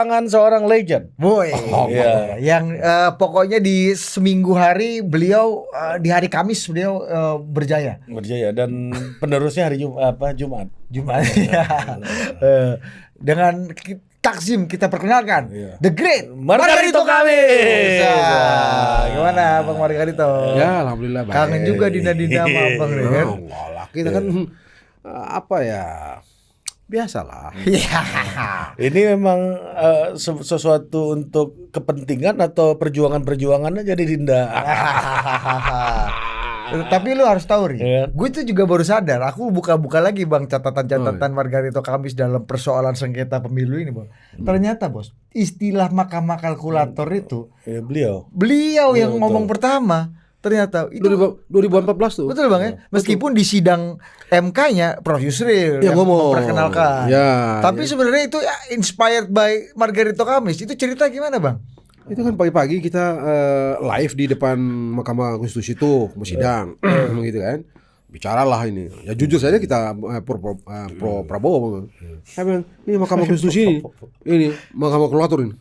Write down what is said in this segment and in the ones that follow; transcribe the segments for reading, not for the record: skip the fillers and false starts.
tangan seorang legend. Boy, Iya. yang pokoknya di seminggu hari beliau di hari Kamis beliau berjaya. Berjaya dan penerusnya hari Jumat. Jumat ya. Dengan takzim kita perkenalkan Iya. The Great Margarito Kamis. Gimana Bang Margarito? Ya, alhamdulillah baik. Kangen juga Dina-Dina sama Abang nih kan. Allah lah, kita kan apa ya? Biasalah. Iya. Ini memang sesuatu untuk kepentingan atau perjuangan aja di Dinda. Tapi lu harus tahu Ri, Iya. gue itu juga baru sadar. Aku buka-buka lagi Bang catatan-catatan Margarito Kamis dalam persoalan sengketa pemilu ini Bang. Ternyata bos, istilah mahkamah kalkulator itu Ya, beliau. yang ngomong pertama. Ternyata itu 2014 tuh. betul Bang ya. Meskipun di sidang MK-nya Prof Yusril Ya, yang ngomong. memperkenalkan. Ya, Tapi sebenarnya itu inspired by Margarito Kamis. Itu cerita gimana Bang? Itu kan pagi-pagi kita live di depan Mahkamah Konstitusi itu mau sidang, gitu kan. Bicaralah ini. Ya jujur saja kita pro Prabowo. Saya bilang, ini Mahkamah Konstitusi ini Mahkamah Kalkulator ini.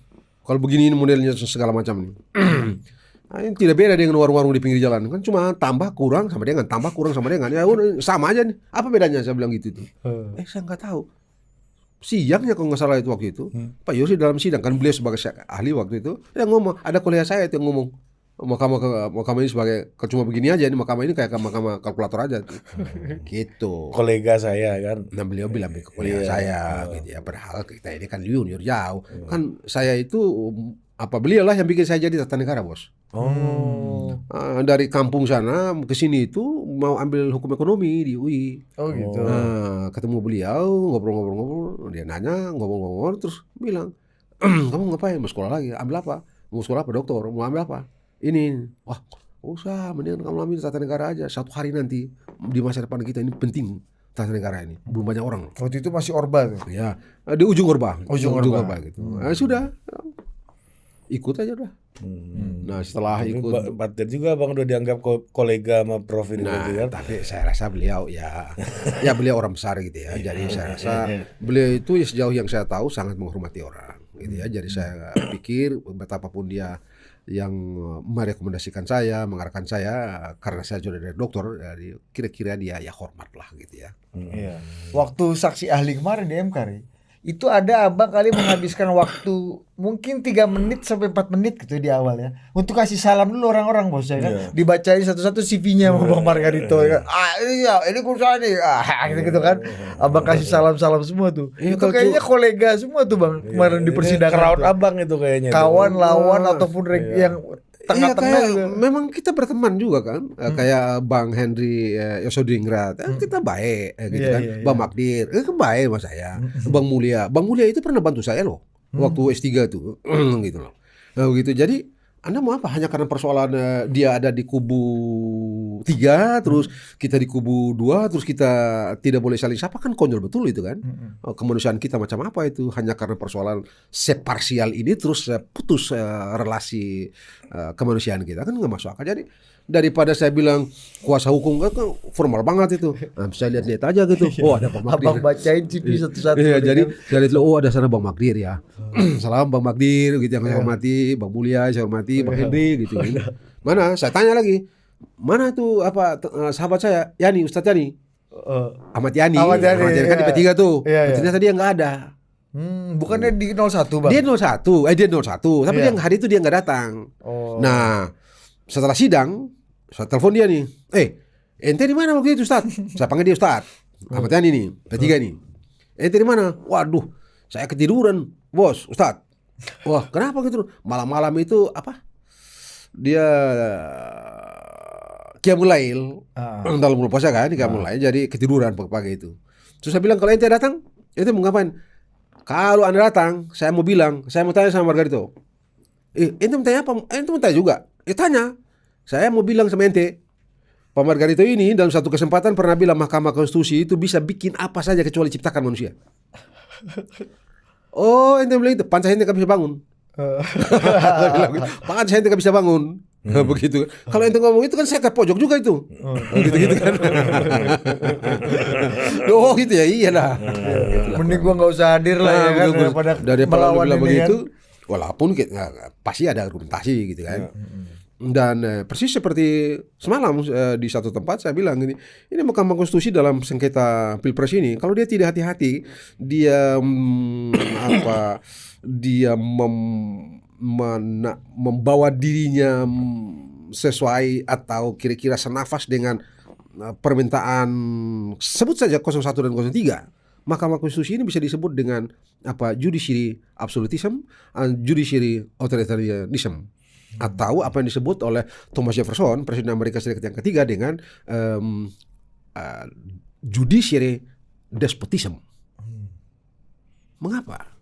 Kalau begini ini modelnya segala macam ini. Nah, ini tidak beda dengan warung-warung di pinggir jalan. Kan cuma tambah kurang sama dengan, tambah kurang sama dengan. Ya udah sama aja nih. Apa bedanya saya bilang gitu tuh. Saya nggak tahu. Siangnya kalau nggak salah itu waktu itu Pak Yosi dalam sidang kan beliau sebagai ahli waktu itu yang ngomong, ada kolega saya itu yang ngomong mahkamah ini sebagai cuma begini aja, ini mahkamah ini kayak mahkamah kalkulator aja tuh. Gitu. Kolega saya kan. Nah beliau bilang ke kolega saya gitu ya, padahal kita ini kan junior jauh kan, saya itu beliau lah yang bikin saya jadi tata negara bos. Dari kampung sana ke sini itu mau ambil hukum ekonomi di UI. Oh gitu. Ketemu beliau, ngobrol-ngobrol, dia nanya, ngobrol-ngobrol, terus bilang, kamu ngapain? Mau sekolah lagi? Ambil apa? Mau sekolah apa? Dokter? Mau ambil apa? Ini. Wah, usah, mendingan kamu ambil tata negara aja. Satu hari nanti di masa depan kita ini penting tata negara ini. Belum banyak orang. Waktu itu masih Orba tuh. Ya, di ujung Orba. Ujung Orba gitu. Sudah, ikut aja udah. Nah setelah ikut, Batin juga Bang udah dianggap kolega sama Prof ini nah, gitu kan. tapi saya rasa beliau ya beliau orang besar gitu ya. Jadi saya rasa beliau itu ya sejauh yang saya tahu sangat menghormati orang gitu ya. Jadi saya pikir betapapun dia yang merekomendasikan saya, mengarahkan saya karena saya sudah dari dokter, jadi kira-kira dia ya hormat lah gitu ya. Iya. Waktu saksi ahli kemarin di MK Ri, itu ada abang kali menghabiskan waktu mungkin 3 menit sampai 4 menit gitu di awal ya, untuk kasih salam dulu orang-orang bos ya kan. Dibacain satu-satu CV-nya sama Bang Margarito ya. Ini perusahaan nih. Gitu kan. Abang kasih salam-salam semua tuh. Itu kayaknya kolega semua tuh Bang kemarin di persidangan. Crowd tuh. abang itu kayaknya. Kawan, lawan ataupun yang tengah-tengah kayak, gitu. memang kita berteman juga kan, kayak Bang Henry Yosodingrat, kita baik gitu kan. Bang Magdir, baik sama saya. Bang Mulia itu pernah bantu saya loh waktu S3 tuh, gitu loh. Nah, gitu. Jadi Anda mau apa? Hanya karena persoalan dia ada di kubu 3, terus kita di kubu 2, terus kita tidak boleh saling sapa, kan konyol betul itu kan. Kemanusiaan kita macam apa itu? Hanya karena persoalan separsial ini terus putus relasi kemanusiaan kita, kan nggak masuk akal. Jadi daripada saya bilang kuasa hukum kan formal banget itu, nah, bisa lihat-lihat aja gitu. Oh ada Bang Magdir. Abang bacain CV satu-satu. Iya, jadi saya lihat ada sana Bang Magdir ya. Salam Bang Magdir gitu yang saya hormati, Bang Mulia saya hormati, Bang Henry gitu. Mana? Saya tanya lagi. Mana tuh sahabat saya Yani, Ustadz Yani. Ahmad Yani. Ahmad Yani kan di P3 tuh. Iya. Ternyata dia nggak ada. Bukannya di 01 Bang? Dia 01, tapi dia hari itu dia nggak datang. Nah, setelah sidang, saya telepon dia nih. Ente di mana waktu itu Ustaz? Saya panggil dia Ustaz. Ahmad Yani nih, P3 nih. Ente di mana? Waduh, saya ketiduran, Bos, Ustaz. Wah, kenapa gitu? Malam-malam itu apa? Dia Qiyamul Lail. Dalam bulan puasa kan, Qiyamul Lail. Jadi ketiduran pagi-pagi itu. Terus saya bilang, kalau ente datang, ente mau ngapain? Kalau Anda datang, saya mau bilang, saya mau tanya sama Margarito. Ente mau tanya apa? Ente mau tanya juga. Tanya. Saya mau bilang sama ente, Pak Margarito ini dalam satu kesempatan pernah bilang Mahkamah Konstitusi itu bisa bikin apa saja kecuali ciptakan manusia. Oh, ente bilang itu, pantas ente gak bisa bangun. Pantas ente gak bisa bangun. Begitu. Kalau ente ngomong itu kan saya ke pojok juga itu. Gitu-gitu kan. Oh gitu ya, iya dah. Mending gua nggak usah hadir lah ya kan daripada melawan bilang ini begitu. kan. Walaupun pasti ada argumentasi gitu kan. Dan persis seperti semalam di satu tempat saya bilang ini Mahkamah Konstitusi dalam sengketa Pilpres ini kalau dia tidak hati-hati dia membawa dirinya sesuai atau kira-kira senafas dengan permintaan sebut saja 01 dan 03. Mahkamah Konstitusi ini bisa disebut dengan judiciary absolutism, judiciary authoritarianism, atau apa yang disebut oleh Thomas Jefferson, Presiden Amerika Serikat yang ketiga, dengan judiciary despotism. Mengapa?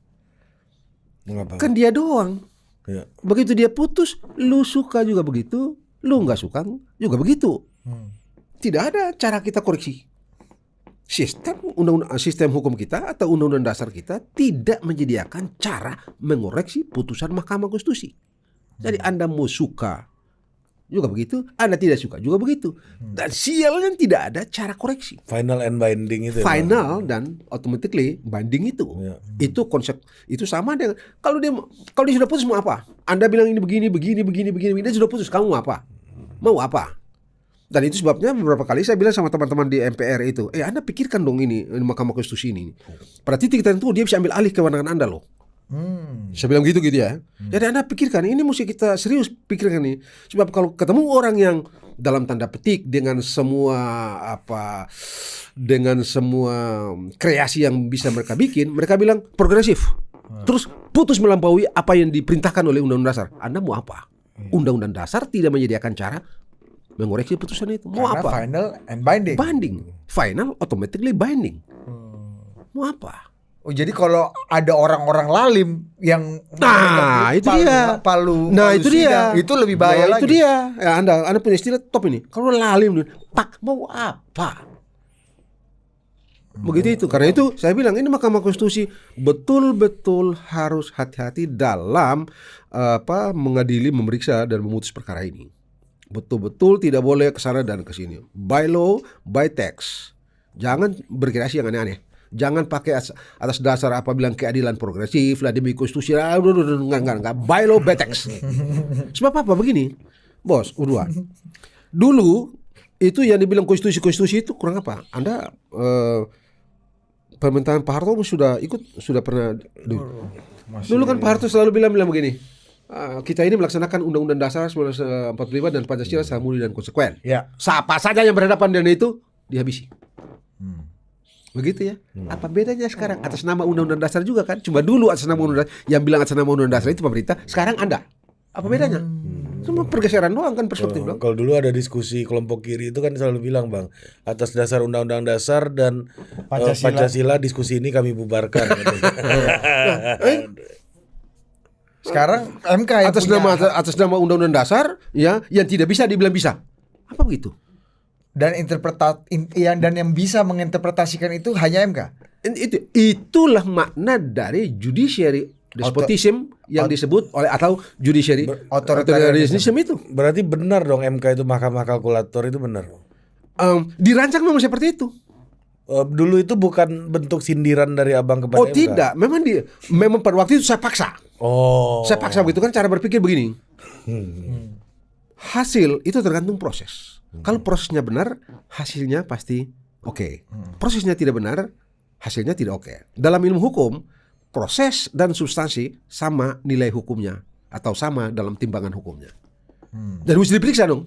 Kan dia doang. Ya. Begitu dia putus, lu suka juga begitu, lu nggak suka juga begitu. Tidak ada cara kita koreksi. Sistem hukum kita atau undang-undang dasar kita tidak menyediakan cara mengoreksi putusan Mahkamah Konstitusi. Jadi Anda mau suka juga begitu, Anda tidak suka juga begitu. Dan sialnya tidak ada cara koreksi. Final and binding itu. Final dan automatically binding itu. Ya. Itu konsep itu sama dengan kalau dia sudah putus mau apa? Anda bilang ini begini, dia sudah putus, kamu mau apa? Mau apa? Dan itu sebabnya beberapa kali saya bilang sama teman-teman di MPR itu, Anda pikirkan dong ini Mahkamah Konstitusi ini. Pada titik tertentu dia bisa ambil alih kewenangan Anda loh. Saya bilang gitu ya. Jadi Anda pikirkan, ini mesti kita serius pikirkan nih. Sebab kalau ketemu orang yang dalam tanda petik dengan semua kreasi yang bisa mereka bikin, mereka bilang progresif. Terus putus melampaui apa yang diperintahkan oleh Undang-Undang Dasar. Anda mau apa? Undang-Undang Dasar tidak menyediakan cara mengoreksi putusan itu. Mau karena apa? Final and binding. Final automatically binding. Mau apa? Oh, jadi kalau ada orang-orang lalim yang itu dia. Itu dia. Itu lebih bahaya lagi. Itu dia. Ya, Anda punya istilah top ini. Kalau lalim, Pak mau apa? Begitu itu. Karena itu saya bilang ini Mahkamah Konstitusi betul-betul harus hati-hati dalam mengadili, memeriksa dan memutus perkara ini. Betul-betul tidak boleh ke sana dan ke sini. By law, by text. Jangan berkreasi yang aneh-aneh. Jangan pakai atas dasar bilang keadilan progresif lah demi konstitusi. Enggak. By law, by text. Sebab apa begini? Bos, Udwa. Dulu itu yang dibilang konstitusi itu kurang apa? Anda permintaan Pak Harto sudah pernah dulu kan Pak Harto selalu bilang begini. Kita ini melaksanakan Undang-Undang Dasar 1945 dan Pancasila secara murni dan konsekuen. Ya. Siapa saja yang berhadapan dengan itu dihabisi. Begitu ya. Apa bedanya sekarang atas nama Undang-Undang Dasar juga kan? Cuma dulu atas nama Undang-Undang Dasar, yang bilang atas nama Undang-Undang Dasar itu pemerintah. Sekarang Anda. Apa bedanya? Cuma pergeseran doang kan perspektif doang. Kalau dulu ada diskusi kelompok kiri itu kan selalu bilang Bang, atas dasar Undang-Undang Dasar dan Pancasila diskusi ini kami bubarkan. Sekarang MK atas nama Undang-Undang Dasar ya yang tidak bisa dibilang bisa. Apa begitu? Dan yang bisa menginterpretasikan itu hanya MK. Itulah makna dari judiciary despotism yang disebut oleh atau judiciary authoritarianism itu. Berarti benar dong MK itu mahkamah kalkulator itu benar. Dirancang memang seperti itu. Dulu itu bukan bentuk sindiran dari abang kepada MK. Tidak, memang pada waktu itu saya paksa. Saya paksa begitu kan cara berpikir begini. Hasil itu tergantung proses. Kalau prosesnya benar, hasilnya pasti oke. Prosesnya tidak benar, hasilnya tidak oke. Dalam ilmu hukum, proses dan substansi sama nilai hukumnya atau sama dalam timbangan hukumnya. Dan mesti diperiksa dong.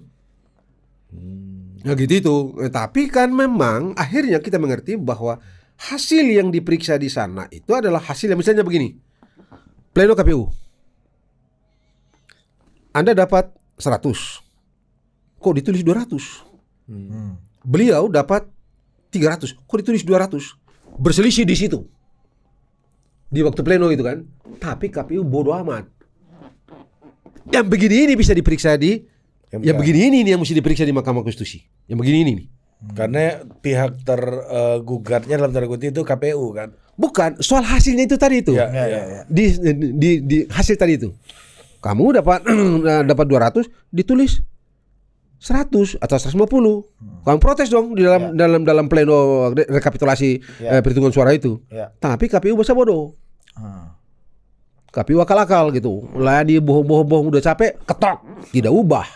Ya gitu itu. Tapi kan memang akhirnya kita mengerti bahwa hasil yang diperiksa di sana itu adalah hasil yang misalnya begini. Pleno KPU. Anda dapat 100. Kok ditulis 200? Beliau dapat 300. Kok ditulis 200? Berselisih di situ. Di waktu pleno itu kan. Tapi KPU bodoh amat. Yang begini ini bisa diperiksa di MK. Yang begini ini yang mesti diperiksa di Mahkamah Konstitusi. Yang begini ini nih. Karena pihak tergugatnya dalam tanda kutip itu KPU kan. Bukan, soal hasilnya itu tadi itu. Ya. Di hasil tadi itu. Kamu dapat dapat 200, ditulis 100 atau 150. Kamu protes dong di dalam pleno rekapitulasi perhitungan suara itu. Tapi KPU bahasa bodoh. KPU akal-akal gitu. Lah dia bohong-bohong udah capek, ketok, tidak ubah.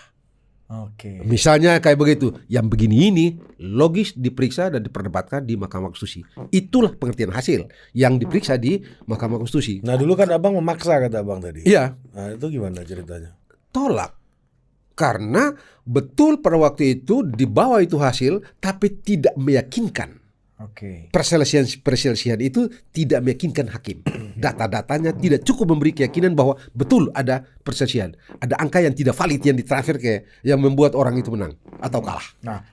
Oke. Misalnya kayak begitu, yang begini ini logis diperiksa dan diperdebatkan di Mahkamah Konstitusi. Itulah pengertian hasil yang diperiksa di Mahkamah Konstitusi. Nah dulu kan abang memaksa kata abang tadi. Iya. Nah itu gimana ceritanya? Tolak. Karena betul pada waktu itu di bawah itu hasil, tapi tidak meyakinkan. Oke. Perselisihan itu tidak meyakinkan hakim. Data-datanya tidak cukup memberi keyakinan bahwa betul ada perselisihan. Ada angka yang tidak valid yang ditransfer yang membuat orang itu menang atau kalah. Nah,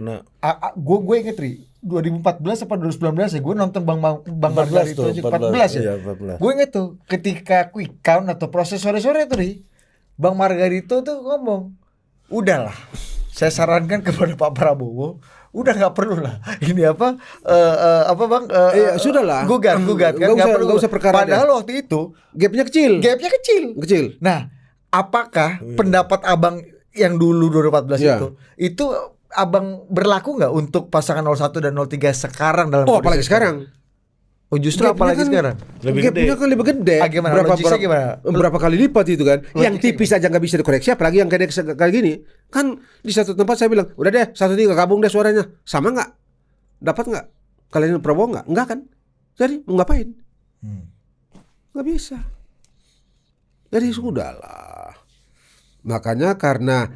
gue inget Ri, 2014 apa 2019 ya, gue nonton Bang 14 Margari itu tuh, aja 14 14 ya. Iya, 14. Gue inget tuh ketika quick count atau proses sore-sore tuh Ri, Bang Margarito tuh ngomong, udahlah, saya sarankan kepada Pak Prabowo, udah nggak perlu lah ini apa Bang, sudahlah, gugat kan, nggak usah perkara. Padahal waktu itu gapnya kecil. Nah, apakah pendapat abang yang dulu 2014 itu abang berlaku nggak untuk pasangan 01 dan 03 sekarang dalam apalagi sekarang? Oh justru Gapnya apalagi kan, sekarang gapnya kan lebih gede. Gimana? Gimana? Berapa kali lipat itu kan? Yang tipis aja nggak bisa dikoreksi, apalagi yang kayak gini. Kan di satu tempat saya bilang, udah deh 1-3 gabung deh suaranya, sama nggak? Dapat nggak? Kalian Prabowo nggak? Nggak kan? Jadi mau ngapain? Nggak bisa. Jadi sudahlah. Makanya karena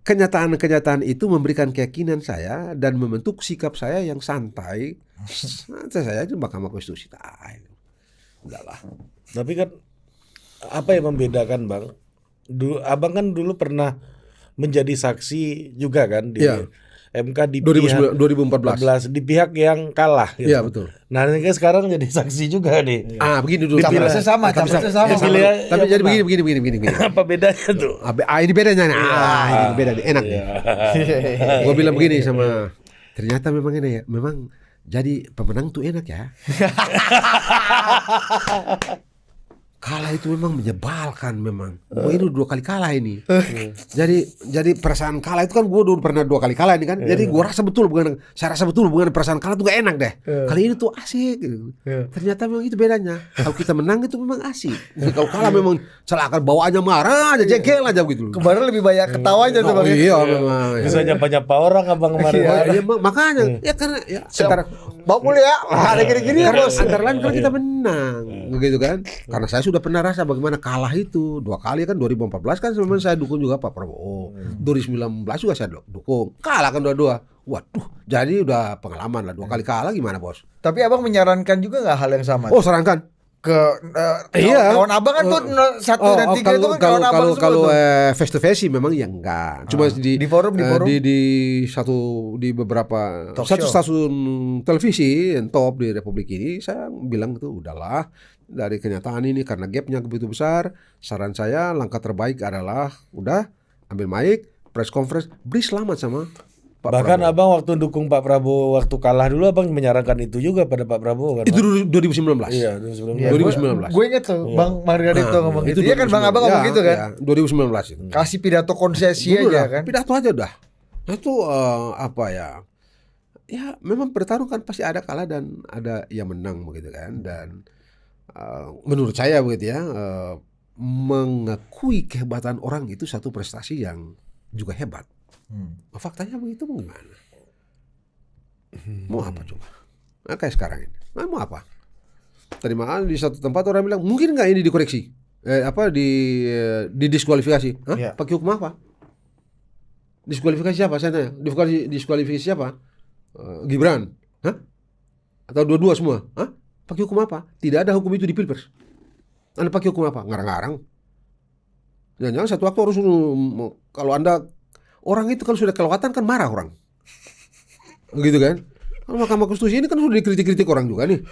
kenyataan itu memberikan keyakinan saya dan membentuk sikap saya yang santai. Saya itu Mahkamah Konstitusi. Udahlah. Tapi kan apa yang membedakan Bang? Abang kan dulu pernah menjadi saksi juga kan di MK di 2014 di pihak yang kalah gitu. Iya betul. Nah ini kan sekarang jadi saksi juga nih. Begini dulu. Capresnya sama. Tapi jadi begini. Apa bedanya tuh? Ini bedanya. Ini beda nih, enak nih. Gue bilang begini sama, ternyata memang ini ya, memang jadi pemenang tuh enak ya. Kalah itu memang menyebalkan memang. Gue ini 2 kali kalah ini. Jadi perasaan kalah itu kan gue dulu pernah 2 kali kalah ini kan. Jadi saya rasa betul bukan perasaan kalah tuh gak enak deh. Kali ini tuh asik gitu. Ternyata memang itu bedanya. Kalau kita menang itu memang asik. Jadi kalau kalah memang celaka, bawaannya marah aja, jengkel aja gitu. Kemarin lebih banyak ketawanya tuh Bang. Iya memang. Bisa nyapa-nyapa orang abang kemarin. Iya, makanya ya karena ya antara Bang Mulia ada gini-gini ya bos. Antara lain karena kita menang, begitu kan? Karena saya sudah pernah rasa bagaimana kalah itu 2 kali kan. 2014 kan memang saya dukung juga Pak Prabowo. 2019 juga saya dukung. Kalah kan 2-2. Waduh, jadi udah pengalaman lah 2 kali kalah gimana bos? Tapi abang menyarankan juga nggak hal yang sama? Oh sarankan. Kawan abang kan tuh 1 dan 3 itu kan kawan abang semua. Kalau face to face sih memang ya enggak. Cuma di forum di beberapa satu stasiun televisi yang top di Republik ini saya bilang itu udahlah, dari kenyataan ini karena gapnya begitu besar, saran saya langkah terbaik adalah udah ambil mic, press conference, beri selamat sama Pak Bahkan Prabowo. abang waktu dukung Pak Prabowo waktu kalah dulu abang menyarankan itu juga pada Pak Prabowo kan? Itu 2019. Iya, 2019. Gue inget tuh Bang Margarito ngomong gitu. Iya kan Bang Abang ngomong gitu kan? 2019 itu. Kasih pidato konsesi aja kan. Pidato aja udah. Nah itu apa ya? Ya memang bertarung kan pasti ada kalah dan ada yang menang begitu kan. Dan menurut saya begitu ya, mengakui kehebatan orang itu satu prestasi yang juga hebat. Faktanya begitu mau gimana? Mau apa coba? Nah, kayak sekarang ini. Nah, mau apa? Tadi makan di satu tempat orang bilang mungkin nggak ini dikoreksi? Didiskualifikasi? Hah? Ya. Pakai hukum apa? Diskualifikasi siapa? Saya tanya. Diskualifikasi siapa? Gibran? Hah? Atau dua-dua semua? Hah? Pakai hukum apa? Tidak ada hukum itu di Pilpres. Anda pakai hukum apa? Ngarang-ngarang. Jangan-jangan satu waktu harus kalau Anda orang itu kalau sudah kelewatan kan marah orang, gitu kan? Kalau Mahkamah Konstitusi ini kan sudah dikritik-kritik orang juga nih.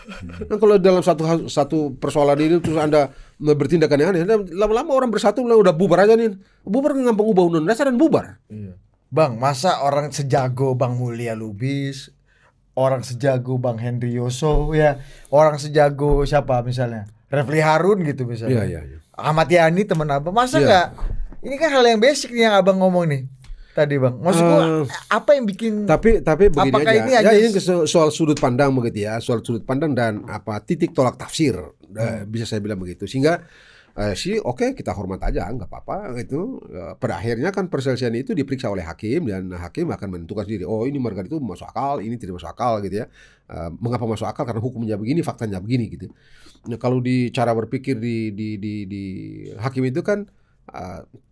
Nah, kalau dalam satu persoalan ini terus Anda bertindak aneh-aneh, lama-lama orang bersatu udah bubar aja nih, bubar ngampang ubah undang-undang dasar dan bubar. Bang, masa orang sejago Bang Mulia Lubis, orang sejago Bang Henry Yoso, ya orang sejago siapa misalnya? Refli Harun gitu misalnya. Iya. Ahmad Yani teman abang, masa Iya. nggak? Ini kan hal yang basic nih yang abang ngomong nih tadi bang. Maksudku apa yang bikin? Tapi begini Apakah aja. ini Ya hanya- ini soal sudut pandang begitu ya, soal sudut pandang dan titik tolak tafsir. Bisa saya bilang begitu. Sehingga oke, kita hormat aja, nggak apa-apa gitu. Pada akhirnya kan perselisihan itu diperiksa oleh hakim dan hakim akan menentukan sendiri. Oh ini Margaret itu masuk akal, ini tidak masuk akal gitu ya. Mengapa masuk akal? Karena hukumnya begini, faktanya begini gitu. Nah, kalau di cara berpikir di hakim itu kan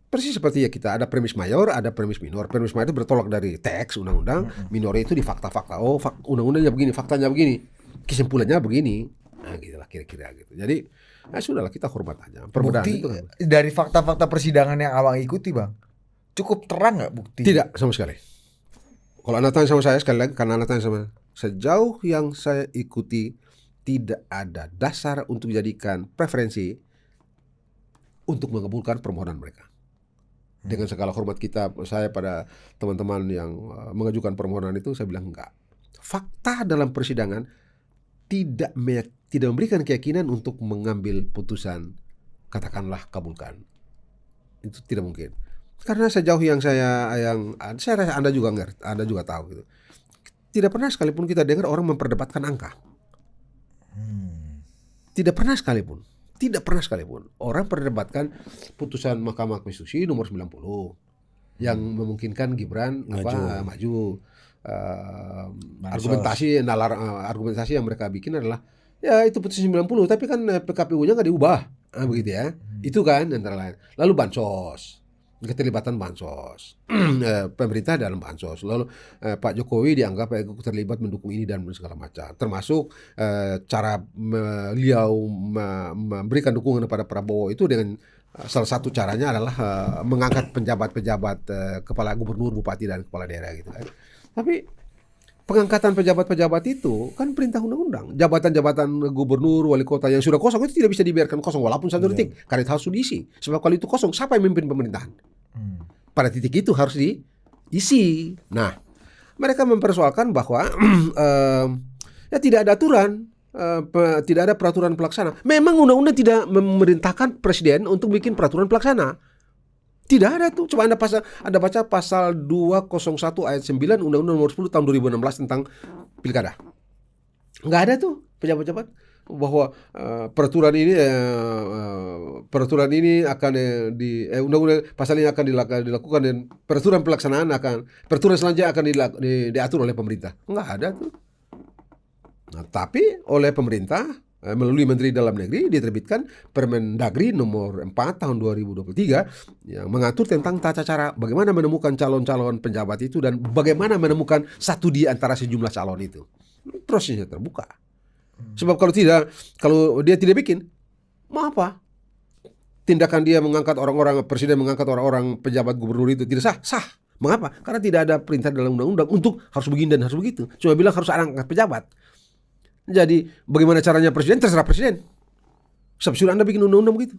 persis seperti ya kita ada premis mayor, ada premis minor. Premis mayor itu bertolak dari teks undang-undang, minor itu di fakta-fakta. Oh undang-undangnya begini, faktanya begini, kesimpulannya begini. Nah, gitulah kira-kira gitu. Jadi sudahlah kita hormat aja. Perbedaan Bukti itu kan. dari fakta-fakta persidangan yang abang ikuti bang, cukup terang nggak bukti? Tidak sama sekali. Kalau Anda tanya sama saya sekali lagi, karena Anda tanya sama sejauh yang saya ikuti tidak ada dasar untuk dijadikan preferensi untuk mengabulkan permohonan mereka. Dengan segala hormat saya pada teman-teman yang mengajukan permohonan itu, saya bilang enggak. Fakta dalam persidangan tidak memberikan keyakinan untuk mengambil putusan katakanlah kabulkan. Itu tidak mungkin. Karena sejauh yang saya rasa Anda juga ngerti, Anda juga tahu gitu. Tidak pernah sekalipun kita dengar orang memperdebatkan angka. Tidak pernah sekalipun orang perdebatkan putusan Mahkamah Konstitusi nomor 90 yang memungkinkan Gibran maju. Argumentasi yang mereka bikin adalah ya itu putusan 90 tapi kan PKPU-nya nggak diubah. Begitu ya. Itu kan antara lain. Lalu bansos. Keterlibatan bansos, pemerintah dalam bansos, lalu Pak Jokowi dianggap terlibat mendukung ini dan segala macam, termasuk cara beliau memberikan dukungan kepada Prabowo itu dengan salah satu caranya adalah mengangkat pejabat-pejabat kepala gubernur, bupati dan kepala daerah gitu kan. Tapi pengangkatan pejabat-pejabat itu kan perintah undang-undang. Jabatan-jabatan gubernur, wali kota yang sudah kosong itu tidak bisa dibiarkan kosong walaupun 1 detik, karena itu harus diisi. Sebab kalau itu kosong, siapa yang memimpin pemerintahan? Pada titik itu harus diisi. Nah, mereka mempersoalkan bahwa ya tidak ada aturan, tidak ada peraturan pelaksana. Memang undang-undang tidak memerintahkan presiden untuk bikin peraturan pelaksana. Tidak ada tuh. Coba Anda baca pasal 201 ayat 9 Undang-Undang Nomor 10 tahun 2016 tentang pilkada. Nggak ada tuh pejabat-pejabat bahwa peraturan ini akan undang-undang pasal ini akan dilakukan dan peraturan selanjutnya akan diatur oleh pemerintah. Nggak ada tuh. Nah, tapi oleh pemerintah melalui Menteri Dalam Negeri diterbitkan Permendagri nomor 4 tahun 2023 yang mengatur tentang tata cara bagaimana menemukan calon-calon penjabat itu dan bagaimana menemukan satu di antara sejumlah calon itu. Prosesnya terbuka. Sebab kalau dia tidak bikin, mau apa? Tindakan dia presiden mengangkat orang-orang pejabat gubernur itu tidak sah. Mengapa? Karena tidak ada perintah dalam undang-undang untuk harus begini dan harus begitu. Cuma bilang harus angkat pejabat. Jadi bagaimana caranya presiden terserah presiden. Sebab sudah Anda bikin undang-undang begitu.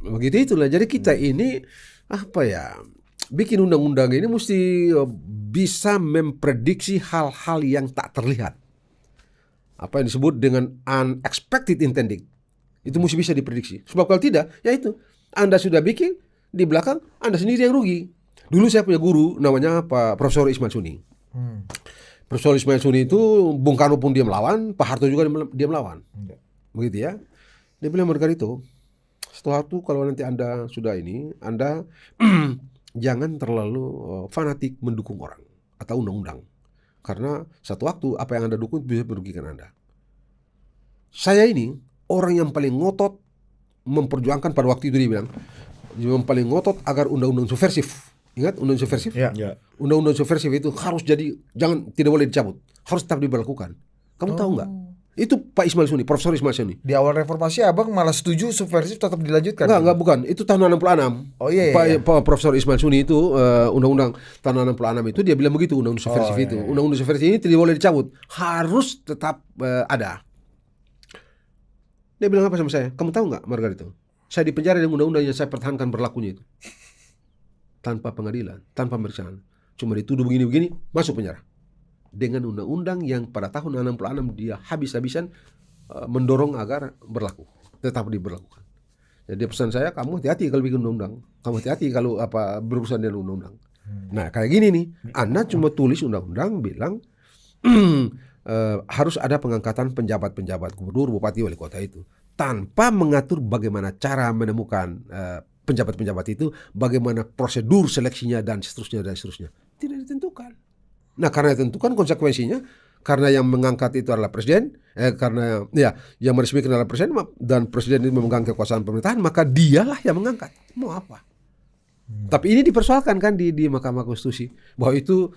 Begitu itulah. Jadi kita ini bikin undang-undang ini mesti bisa memprediksi hal-hal yang tak terlihat. Apa yang disebut dengan unexpected intending. Itu mesti bisa diprediksi. Sebab kalau tidak, ya itu. Anda sudah bikin, di belakang Anda sendiri yang rugi. Dulu saya punya guru namanya Pak Profesor Ismail Suni. Profesor Ismail Suni itu Bung Karno pun dia melawan, Pak Harto juga dia melawan. Begitu ya. Dia bilang Margarito, setelah itu kalau nanti Anda sudah Anda jangan terlalu fanatik mendukung orang atau undang-undang. Karena satu waktu apa yang Anda dukung bisa merugikan Anda. Saya ini orang yang paling ngotot memperjuangkan pada waktu itu dia bilang, yang paling ngotot agar undang-undang subversif. Ingat undang-undang subversif? Ya. Undang-undang subversif itu harus tidak boleh dicabut, harus tetap diberlakukan. Kamu tahu nggak? Itu Pak Ismail Suni, Profesor Ismail Suni. Di awal reformasi abang malah setuju subversif tetap dilanjutkan. Enggak, bukan. Itu tahun 66. Oh iya. Pak Profesor Ismail Suni itu undang-undang tahun 66 itu dia bilang begitu undang-undang subversif itu. Undang-undang subversif ini tidak boleh dicabut, harus tetap ada. Dia bilang apa sama saya? Kamu tahu nggak Margarito? Saya dipenjara dengan undang-undang yang saya pertahankan berlakunya itu. Tanpa pengadilan, tanpa pemeriksaan. Cuma dituduh begini-begini, masuk penjara. Dengan undang-undang yang pada tahun 66 dia habis-habisan mendorong agar tetap diberlakukan. Jadi pesan saya, kamu hati-hati kalau bikin undang-undang, kamu hati-hati kalau berurusan dengan undang-undang. Nah kayak gini nih, Anda cuma tulis undang-undang bilang harus ada pengangkatan penjabat-penjabat gubernur, bupati, wali kota itu, tanpa mengatur bagaimana cara menemukan penjabat-penjabat itu, bagaimana prosedur seleksinya dan seterusnya dan seterusnya. Tidak ditentukan. Nah karena ditentukan konsekuensinya, karena yang mengangkat itu adalah presiden, karena ya yang meresmikan adalah presiden dan presiden itu memegang kekuasaan pemerintahan, maka dialah yang mengangkat. Mau apa? Tapi ini dipersoalkan kan di Mahkamah Konstitusi bahwa itu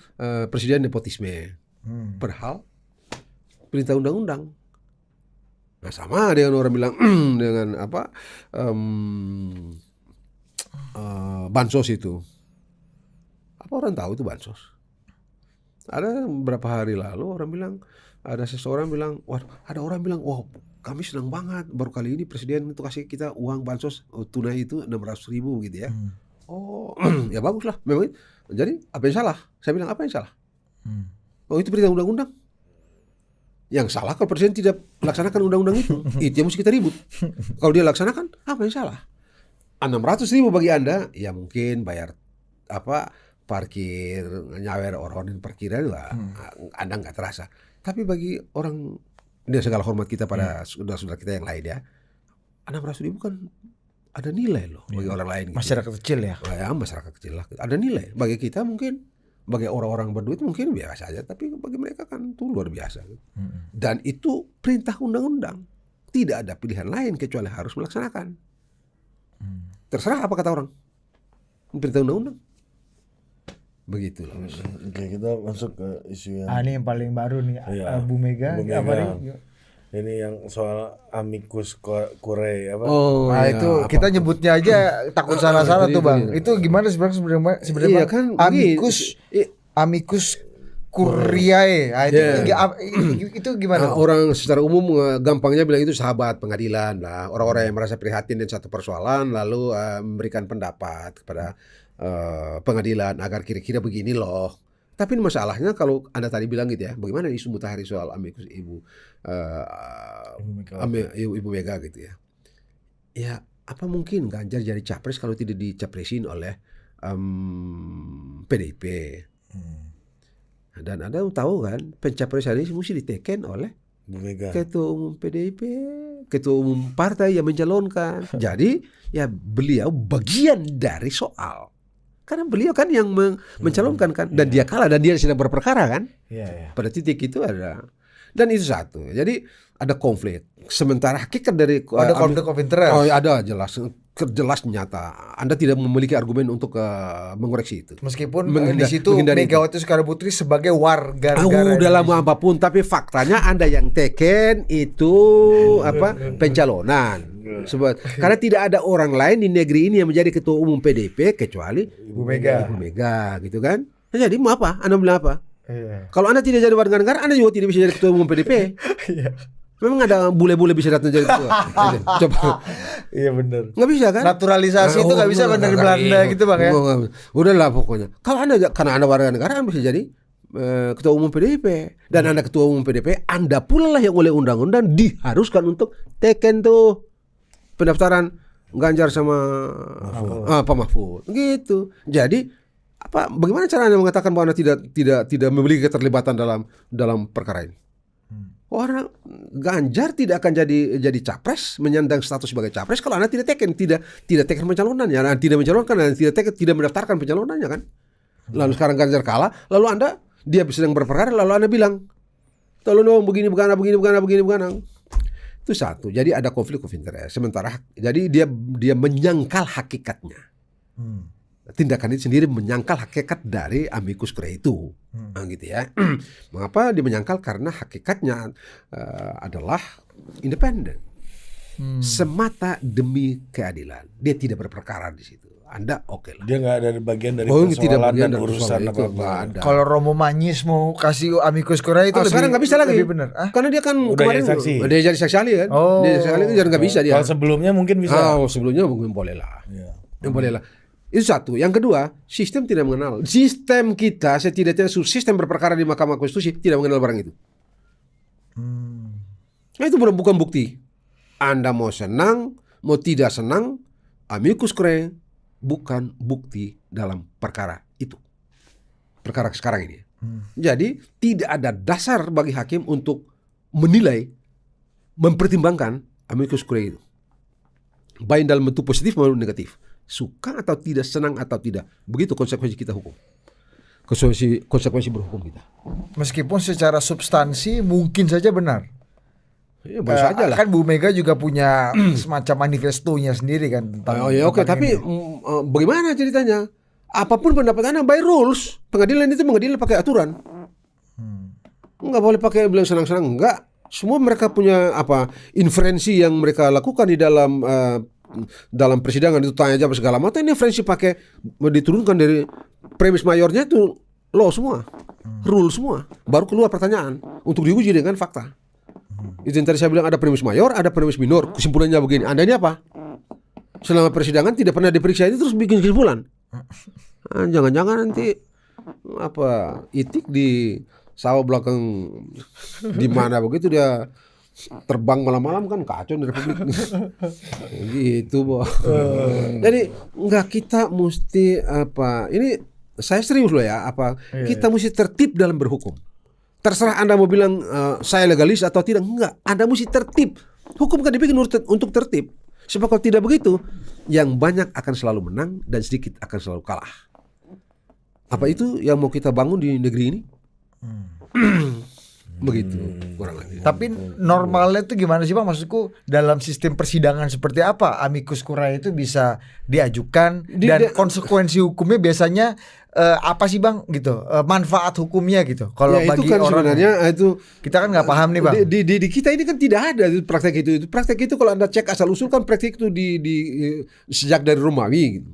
presiden nepotisme. Padahal perintah undang-undang. Nah sama dengan orang bilang dengan bansos itu. Apa orang tahu itu bansos? Ada beberapa hari lalu orang bilang, ada seseorang bilang, wah ada orang bilang, wah kami senang banget baru kali ini presiden itu kasih kita uang bansos tunai itu 600.000 gitu ya. Oh ya bagus lah memang. Jadi apa yang salah? Saya bilang apa yang salah? Oh itu perintah undang-undang. Yang salah kalau presiden tidak melaksanakan undang-undang itu yang mesti kita ribut. Kalau dia laksanakan, apa yang salah? 600.000 bagi Anda, ya mungkin bayar parkir, nyawer orang di parkiran lah, Anda nggak terasa. Tapi bagi orang, dengan segala hormat kita pada saudara-saudara kita yang lain ya, 600.000 kan ada nilai loh bagi orang lain. Masyarakat kecil ya? Ya masyarakat kecil lah. Ada nilai. Bagi kita mungkin, bagi orang-orang berduit mungkin biasa saja, tapi bagi mereka kan itu luar biasa. Dan itu perintah undang-undang. Tidak ada pilihan lain kecuali harus melaksanakan. Terserah apa kata orang. Perintah undang-undang. Begitu lah. Oke, kita masuk ke isu yang ini yang paling baru nih, Bu Mega. Apa nih? Ini yang soal amicus curiae apa? Itu kita nyebutnya aja takut salah-salah tuh Bang. Itu gimana sebenarnya Iya, kan, amicus curiae. Itu gimana? Orang secara umum gampangnya bilang itu sahabat pengadilan lah. Orang-orang yang merasa prihatin dengan satu persoalan lalu memberikan pendapat kepada pengadilan agar kira-kira begini loh. Tapi masalahnya kalau Anda tadi bilang gitu ya, bagaimana isu mutakhir soal amicus Ibu Mega gitu ya. Ya apa mungkin Ganjar jadi capres kalau tidak dicapresin oleh PDIP. Dan Anda tahu kan pencapresan ini mesti diteken oleh Ketua Umum PDIP, Ketua Umum partai yang mencalonkan. Jadi ya beliau bagian dari soal. Karena beliau kan yang mencalonkan kan, dan dia kalah dan dia sedang berperkara kan. Pada titik itu ada, dan itu satu. Jadi ada konflik. Sementara hakikat dari ada konflik of interest. Ada jelas nyata. Anda tidak memiliki argumen untuk mengoreksi itu. Meskipun di situ Megawati Soekarno Putri sebagai warga negara dalam apapun, tapi faktanya Anda yang teken itu pencalonan. Karena tidak ada orang lain di negeri ini yang menjadi ketua umum PDIP kecuali Ibu Mega gitu kan. Nah, jadi mau apa? Anda bilang apa? Kalau Anda tidak jadi warga negara, Anda juga tidak bisa jadi ketua umum PDIP. Memang ada bule-bule bisa datang jadi ketua. Coba. Iya benar. Nggak bisa kan? Naturalisasi itu nggak bisa dari Belanda gitu Bang ya. Udahlah pokoknya. Kalau karena Anda warga negara, Anda bisa jadi ketua umum PDIP. Dan Anda ketua umum PDIP, Anda pula lah yang oleh undang-undang diharuskan untuk teken tuh pendaftaran Ganjar sama Pak Mahfud gitu. Jadi bagaimana cara Anda mengatakan bahwa Anda tidak memiliki keterlibatan dalam perkara ini? Orang Ganjar tidak akan jadi capres, menyandang status sebagai capres kalau Anda tidak teken pencalonannya, tidak mencalonkan dan tidak mendaftarkan pencalonannya kan. Lalu sekarang Ganjar kalah, lalu dia sedang berperkara, lalu Anda bilang, tolong dong begini bukan. Itu satu. Jadi ada konflik of interest. Sementara jadi dia menyangkal hakikatnya. Tindakan itu sendiri menyangkal hakikat dari amicus curiae itu. Gitu ya. Mengapa dia menyangkal? Karena hakikatnya adalah independen. Semata demi keadilan. Dia tidak berperkara di situ. Anda oke lah. Dia nggak ada bagian dari persoalan dan urusan apa-apa. Kalau Romo Manyies mau kasih amicus curiae itu sekarang nggak bisa lagi. Lebih benar. Karena dia kan kemarin dia jadi saksi ahli kan. Dia saksi ahli kan nggak bisa dia. Kalau sebelumnya mungkin bisa. Sebelumnya mungkin boleh lah. Boleh lah. Itu satu. Yang kedua, sistem tidak mengenal. Sistem kita setidaknya sistem berperkara di Mahkamah Konstitusi tidak mengenal barang itu. Nah, itu bukan bukti. Anda mau senang, mau tidak senang, amicus curiae bukan bukti dalam perkara itu. Perkara sekarang ini. Jadi tidak ada dasar bagi hakim untuk menilai, mempertimbangkan amicus curiae itu. Baik dalam bentuk positif maupun negatif. Suka atau tidak, senang atau tidak. Begitu konsekuensi kita hukum. Konsekuensi berhukum kita. Meskipun secara substansi mungkin saja benar. Ya, boleh saja lah. Kan Bu Mega juga punya semacam manifestonya sendiri kan tentang Oke, tentang tapi ini. bagaimana ceritanya? Apapun pendapat Anda by rules. Pengadilan itu mengadili pakai aturan. Enggak boleh pakai bilang senang-senang, enggak. Semua mereka punya inferensi yang mereka lakukan di dalam persidangan itu, tanya jawab segala macam. Ini inferensi pakai diturunkan dari premis mayornya itu law semua, rule semua. Baru keluar pertanyaan untuk diuji dengan fakta. Itu yang tadi saya bilang, ada premis mayor, ada premis minor. Kesimpulannya begini. Anda ini apa? Selama persidangan tidak pernah diperiksa itu terus bikin kesimpulan. Jangan-jangan nanti itik di sawah belakang di mana begitu dia terbang malam-malam, kan kacau di Republik. Gitu, Bo. Jadi enggak, kita mesti ini saya serius loh ya, kita mesti tertib dalam berhukum. Terserah Anda mau bilang saya legalis atau tidak, enggak. Anda mesti tertib. Hukum kan dibikin untuk tertib. Sebab kalau tidak begitu, yang banyak akan selalu menang dan sedikit akan selalu kalah. Apa itu yang mau kita bangun di negeri ini? Begitu kurang lebih. Tapi normalnya itu gimana sih Bang? Maksudku dalam sistem persidangan seperti apa amicus curiae itu bisa diajukan dan konsekuensi hukumnya biasanya apa sih Bang gitu? Manfaat hukumnya gitu. Kalau ya, bagi itu kan orang sebenarnya itu kita kan nggak paham nih Bang. Di kita ini kan tidak ada praktek itu. Praktek itu kalau Anda cek asal usul kan praktek itu sejak dari Romawi gitu.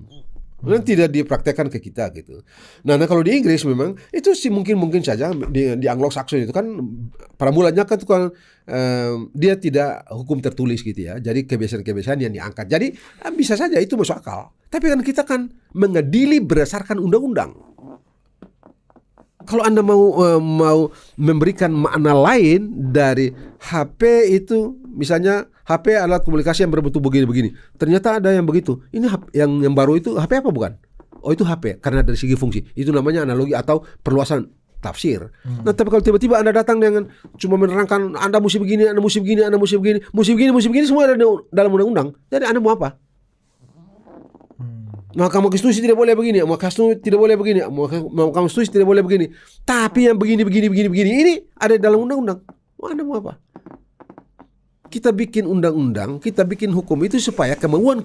Dan tidak dipraktekkan ke kita gitu. Nah, kalau di Inggris memang itu sih mungkin saja di Anglo-Saxon itu kan pada mulanya kan dia tidak hukum tertulis gitu ya. Jadi kebiasaan-kebiasaan yang diangkat. Jadi bisa saja itu masuk akal. Tapi kan kita kan mengadili berdasarkan undang-undang. Kalau Anda mau memberikan makna lain dari HP itu, misalnya HP alat komunikasi yang berbentuk begini-begini. Ternyata ada yang begitu. Ini yang baru itu HP apa bukan? Oh, itu HP karena dari segi fungsi. Itu namanya analogi atau perluasan tafsir. Nah, tapi kalau tiba-tiba Anda datang dengan cuma menerangkan Anda mesti begini, Anda mesti begini, Anda mesti begini, mesti begini semua ada dalam undang-undang. Jadi Anda mau apa? Mahkamah Konstitusi tidak boleh begini, Mahkamah Konstitusi tidak boleh begini, Mahkamah Konstitusi tidak boleh begini. Tapi yang begini ini ada dalam undang-undang. Anda mau apa? Kita bikin undang-undang, kita bikin hukum itu supaya kemauan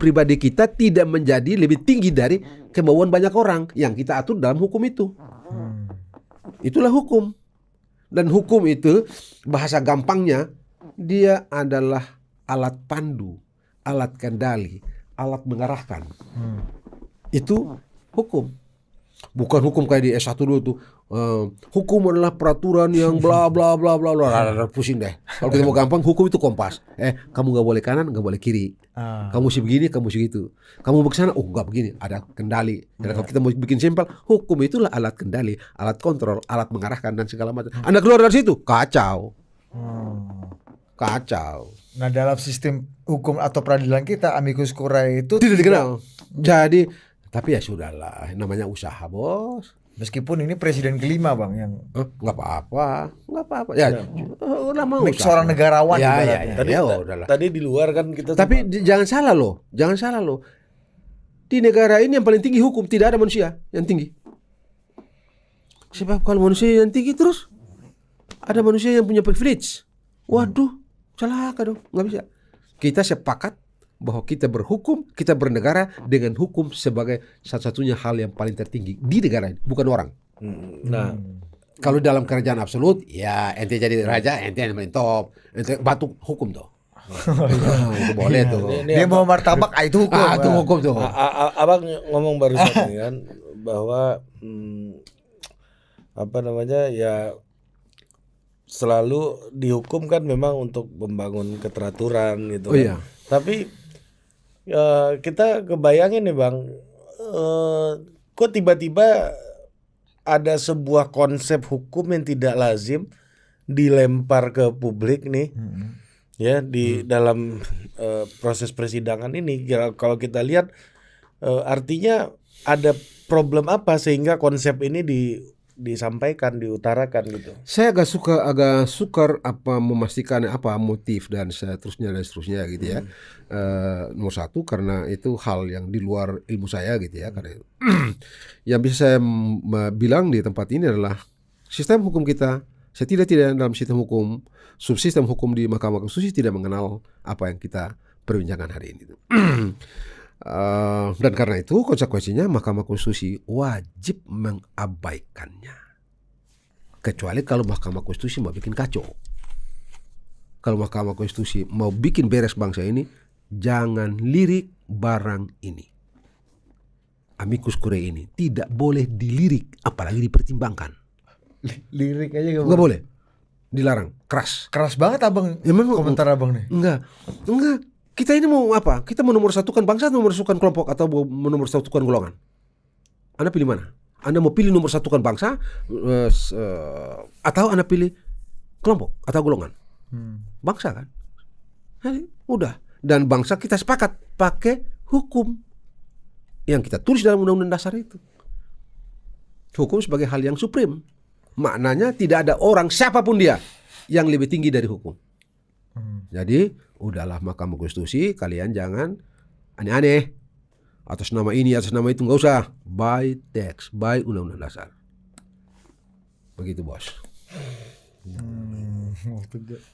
pribadi kita tidak menjadi lebih tinggi dari kemauan banyak orang yang kita atur dalam hukum itu. Itulah hukum. Dan hukum itu bahasa gampangnya dia adalah alat pandu, alat kendali, alat mengarahkan. Itu hukum. Bukan hukum kayak di S1 dulu tuh. Hukum adalah peraturan yang bla bla bla bla bla. Pusing deh. Kalau kita mau gampang, hukum itu kompas. Kamu nggak boleh kanan, nggak boleh kiri. Kamu mesti begini, kamu mesti gitu. Kamu mau ke sana, nggak begini. Ada kendali. Dan kalau kita mau bikin simpel, hukum itulah alat kendali, alat kontrol, alat mengarahkan dan segala macam. Anda keluar dari situ, kacau. Kacau. Nah, dalam sistem hukum atau peradilan kita amicus curiae itu tidak dikenal. Jadi, tapi ya sudahlah, namanya usaha, Bos. Meskipun ini presiden kelima Bang yang nggak apa-apa. Ya, udah mau seorang negarawan. Ya. Tadi di luar kan kita. Tapi jangan salah loh. Di negara ini yang paling tinggi hukum, tidak ada manusia yang tinggi. Sebab kalau manusia yang tinggi terus ada manusia yang punya privilege. Waduh, celaka dong, nggak bisa. Kita sepakat bahwa kita berhukum, kita bernegara dengan hukum sebagai satu-satunya hal yang paling tertinggi di negara ini, bukan orang. Nah, kalau dalam kerajaan absolut, ya ente jadi raja, ente yang paling top, ente batuk hukum tuh. Itu boleh tuh. Dia mau martabak, itu hukum. Itu hukum tuh. Abang ngomong barusan kan bahwa ya selalu dihukum kan memang untuk membangun keteraturan gitu. Oh iya. Tapi kita kebayangin nih Bang, kok tiba-tiba ada sebuah konsep hukum yang tidak lazim dilempar ke publik nih, ya di dalam proses persidangan ini. Kalau kita lihat artinya ada problem apa sehingga konsep ini disampaikan, diutarakan gitu. Saya agak sukar apa memastikan apa motif dan seterusnya gitu ya. Nomor satu karena itu hal yang di luar ilmu saya gitu ya. Karena yang bisa saya bilang di tempat ini adalah sistem hukum kita setidak-tidaknya dalam sistem hukum, subsistem hukum di Mahkamah Konstitusi tidak mengenal apa yang kita perbincangkan hari ini. Dan karena itu konsekuensinya Mahkamah Konstitusi wajib mengabaikannya. Kecuali kalau Mahkamah Konstitusi mau bikin kacau. Kalau Mahkamah Konstitusi mau bikin beres bangsa ini, jangan lirik barang ini. Amicus curiae ini tidak boleh dilirik, apalagi dipertimbangkan. Lirik aja Nggak boleh. Dilarang, keras. Keras banget abang. Ya, memang, komentar abang nih. Enggak. Kita ini mau apa? Kita menomorsatukan bangsa, menomorsatukan kelompok, atau menomorsatukan golongan? Anda pilih mana? Anda mau pilih nomor satukan bangsa, atau Anda pilih kelompok atau golongan? Bangsa kan? Jadi, udah. Dan bangsa kita sepakat pakai hukum yang kita tulis dalam Undang-Undang Dasar itu. Hukum sebagai hal yang supreme. Maknanya tidak ada orang siapapun dia yang lebih tinggi dari hukum. Jadi udahlah Mahkamah Konstitusi, kalian jangan aneh-aneh atas nama ini, atas nama itu, nggak usah. By text, by Undang-Undang Dasar. Begitu bos.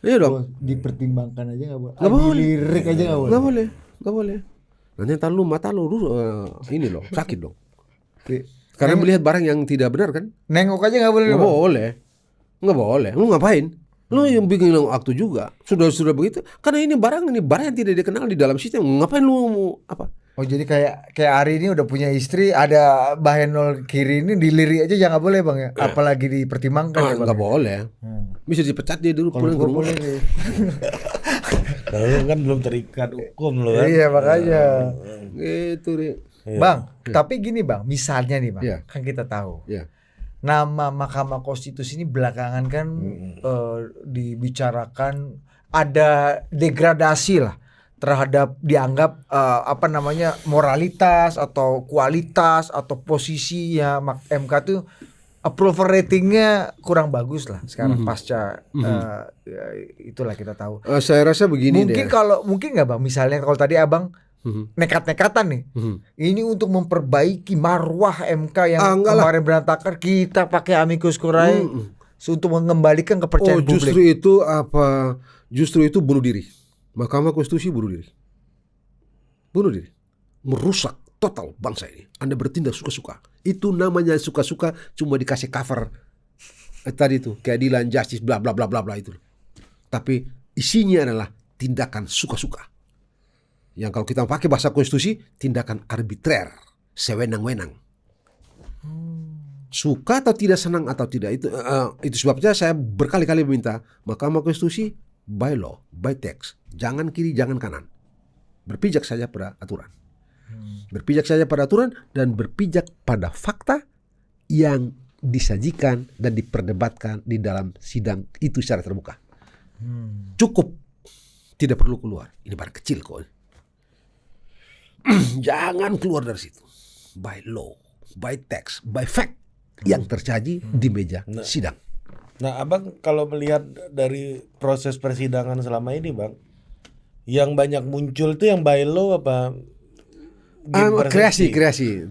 Iya dong. Dipertimbangkan aja nggak boleh. Nggak boleh. Lirik aja nggak boleh. Nggak boleh. Nanti ntar lu mata lu ini loh sakit dong. Karena melihat barang yang tidak benar kan? Nengok aja nggak boleh. Nggak boleh. Lu ngapain? Lu yang bikin waktu juga. Sudah begitu. Karena ini barang yang tidak dikenal di dalam sistem. Ngapain lu apa? Oh jadi kayak Ari ini udah punya istri, ada bahenol kiri ini dilirik aja jangan boleh bang ya? Apalagi dipertimbangkan ya bang? Nggak boleh. Bisa dipecat dia dulu pulang ke rumah. Kalau kan belum terikat hukum loh kan. Iya makanya. Gitu deh. Bang, tapi gini bang, misalnya nih bang, Iya. kan kita tahu Iya. nama Mahkamah Konstitusi ini belakangan kan dibicarakan ada degradasi lah terhadap dianggap moralitas atau kualitas atau posisinya MK tuh approval ratingnya kurang bagus lah sekarang pasca itulah kita tahu. Saya rasa begini Mungkin nggak bang, misalnya kalau tadi abang nekat-nekatan nih. Ini untuk memperbaiki marwah MK yang kemarin berantakan, kita pakai amicus curiae untuk mengembalikan kepercayaan publik. Justru itu bunuh diri. Mahkamah Konstitusi bunuh diri. Merusak total bangsa ini. Anda bertindak suka-suka. Itu namanya suka-suka, cuma dikasih cover tadi itu keadilan, justice, bla bla bla bla bla itu. Tapi isinya adalah tindakan suka-suka. Yang kalau kita pakai bahasa konstitusi, tindakan arbitrer, sewenang-wenang. Suka atau tidak, senang atau tidak, itu sebabnya saya berkali-kali meminta Mahkamah Konstitusi by law, by text, jangan kiri, jangan kanan, berpijak saja pada aturan, dan berpijak pada fakta yang disajikan dan diperdebatkan di dalam sidang itu secara terbuka. Cukup, tidak perlu keluar. Ini barang kecil kok. Jangan keluar dari situ. By law, by text, by fact yang tersaji di meja sidang. Nah, abang kalau melihat dari proses persidangan selama ini, bang, yang banyak muncul tuh yang by law apa? Kreasi.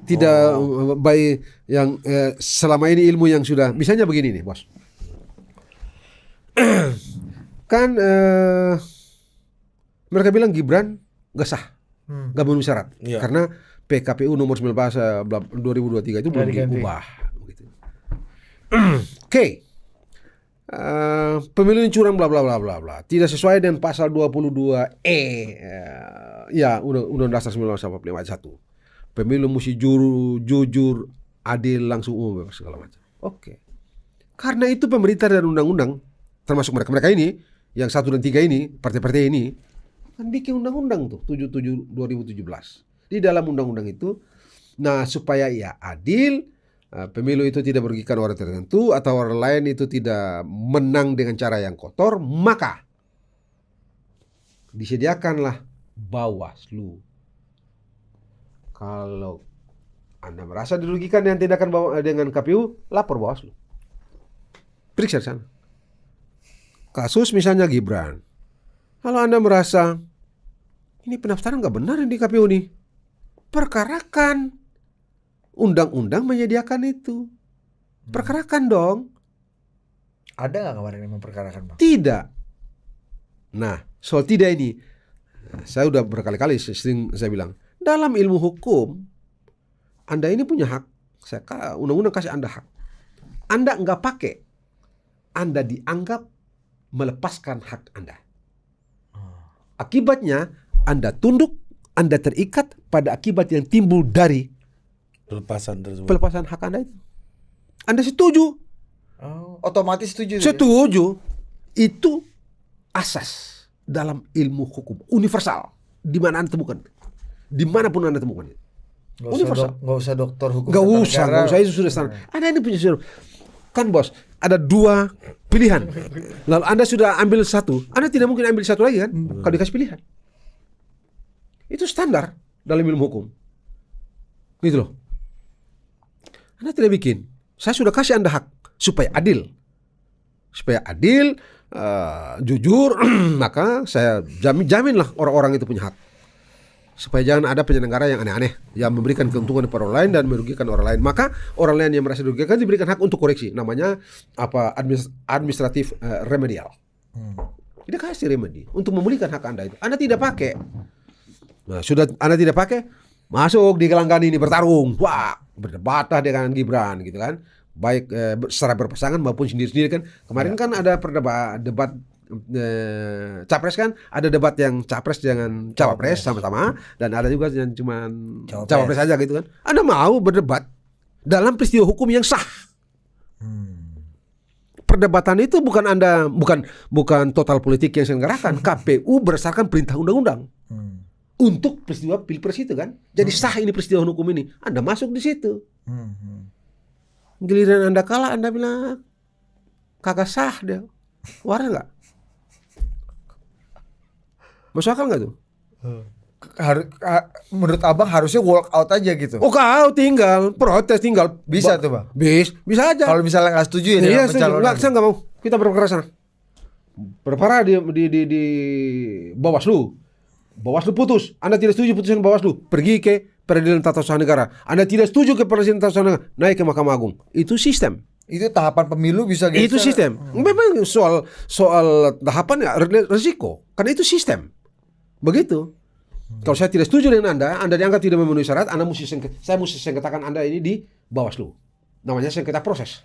Tidak by yang selama ini ilmu yang sudah. Misalnya begini nih, bos. Kan mereka bilang Gibran nggak sah. Gak memenuhi syarat karena PKPU nomor 19 2023 itu belum diubah. Oke. Pemilu ini curang bla bla bla bla bla. Tidak sesuai dengan pasal 22E Undang-Undang Dasar 1945 Pemilu mesti jujur, adil, langsung umum, segala macam. Oke. Karena itu pemerintah dan undang-undang termasuk mereka ini yang 1 dan 3 ini, partai-partai ini kan bikin undang-undang tuh 77 2017. Di dalam undang-undang itu, nah supaya ya adil, pemilu itu tidak merugikan orang tertentu atau orang lain itu tidak menang dengan cara yang kotor, maka disediakanlah Bawaslu. Kalau Anda merasa dirugikan dengan tindakan dengan KPU, lapor Bawaslu. Periksa di sana. Kasus misalnya Gibran. Kalau Anda merasa ini pendaftaran nggak benar di KPU nih, perkarakan. Undang-undang menyediakan itu. Perkarakan dong. Ada nggak kemarin yang memperkarakan, Bang? Tidak. Nah, soal tidak ini, saya udah berkali-kali sering saya bilang, dalam ilmu hukum, Anda ini punya hak. Undang-undang kasih Anda hak. Anda nggak pakai, Anda dianggap melepaskan hak Anda. Akibatnya, Anda tunduk, Anda terikat pada akibat yang timbul dari pelepasan hak Anda itu. Anda setuju? Otomatis setuju. Setuju. Itu asas dalam ilmu hukum universal. Di mana Anda temukan? Dimanapun Anda temukan. Universal. Nggak usah dokter hukum. Nggak usah. Itu sudah standar. Anda ini punya suruh. Kan bos, ada 2 pilihan. Lalu Anda sudah ambil satu, Anda tidak mungkin ambil satu lagi kan? Kalau dikasih pilihan. Itu standar dalam ilmu hukum. Gitu loh. Anda tidak bikin. Saya sudah kasih Anda hak supaya adil. Supaya adil, jujur, maka saya jaminlah orang-orang itu punya hak. Supaya jangan ada penyelenggara yang aneh-aneh yang memberikan keuntungan kepada orang lain dan merugikan orang lain. Maka orang lain yang merasa dirugikan diberikan hak untuk koreksi. Namanya apa? Administratif remedial. Dia kasih remedi untuk memulihkan hak Anda itu. Anda tidak pakai. Nah, sudah Anda tidak pakai, masuk di gelanggang ini bertarung. Wah, berdebatlah dengan Gibran gitu kan. Baik secara berpasangan maupun sendiri-sendiri kan. Kemarin kan ada debat capres kan, ada debat yang capres dengan cawapres sama-sama, dan ada juga yang cuma cawapres saja gitu kan. Anda mau berdebat dalam peristiwa hukum yang sah. Perdebatan itu bukan total politik yang diselenggarakan. KPU berdasarkan perintah undang-undang untuk peristiwa pilpres itu kan. Jadi sah ini peristiwa hukum ini. Anda masuk di situ. Giliran Anda kalah, Anda bilang kagak sah deh. Waras nggak? Masuk akal nggak tuh? Menurut Abang harusnya walk out aja gitu. Oh, kau tinggal protes, tinggal bisa tuh Bang. Bisa aja. Kalau misalnya nggak setuju ya. Iya, saya nggak mau. Kita berperkara sana. Berperkara di Bawaslu. Bawaslu putus. Anda tidak setuju putusan Bawaslu, pergi ke Peradilan Tata Usaha Negara. Anda tidak setuju ke Peradilan Tata Usaha Negara, naik ke Mahkamah Agung. Itu sistem. Itu tahapan pemilu bisa geser. Itu sistem. Memang soal tahapan ya resiko. Karena itu sistem. Begitu. Kalau saya tidak setuju dengan Anda dianggap tidak memenuhi syarat, saya mesti sengketakan Anda ini di Bawaslu. Namanya sengketa proses.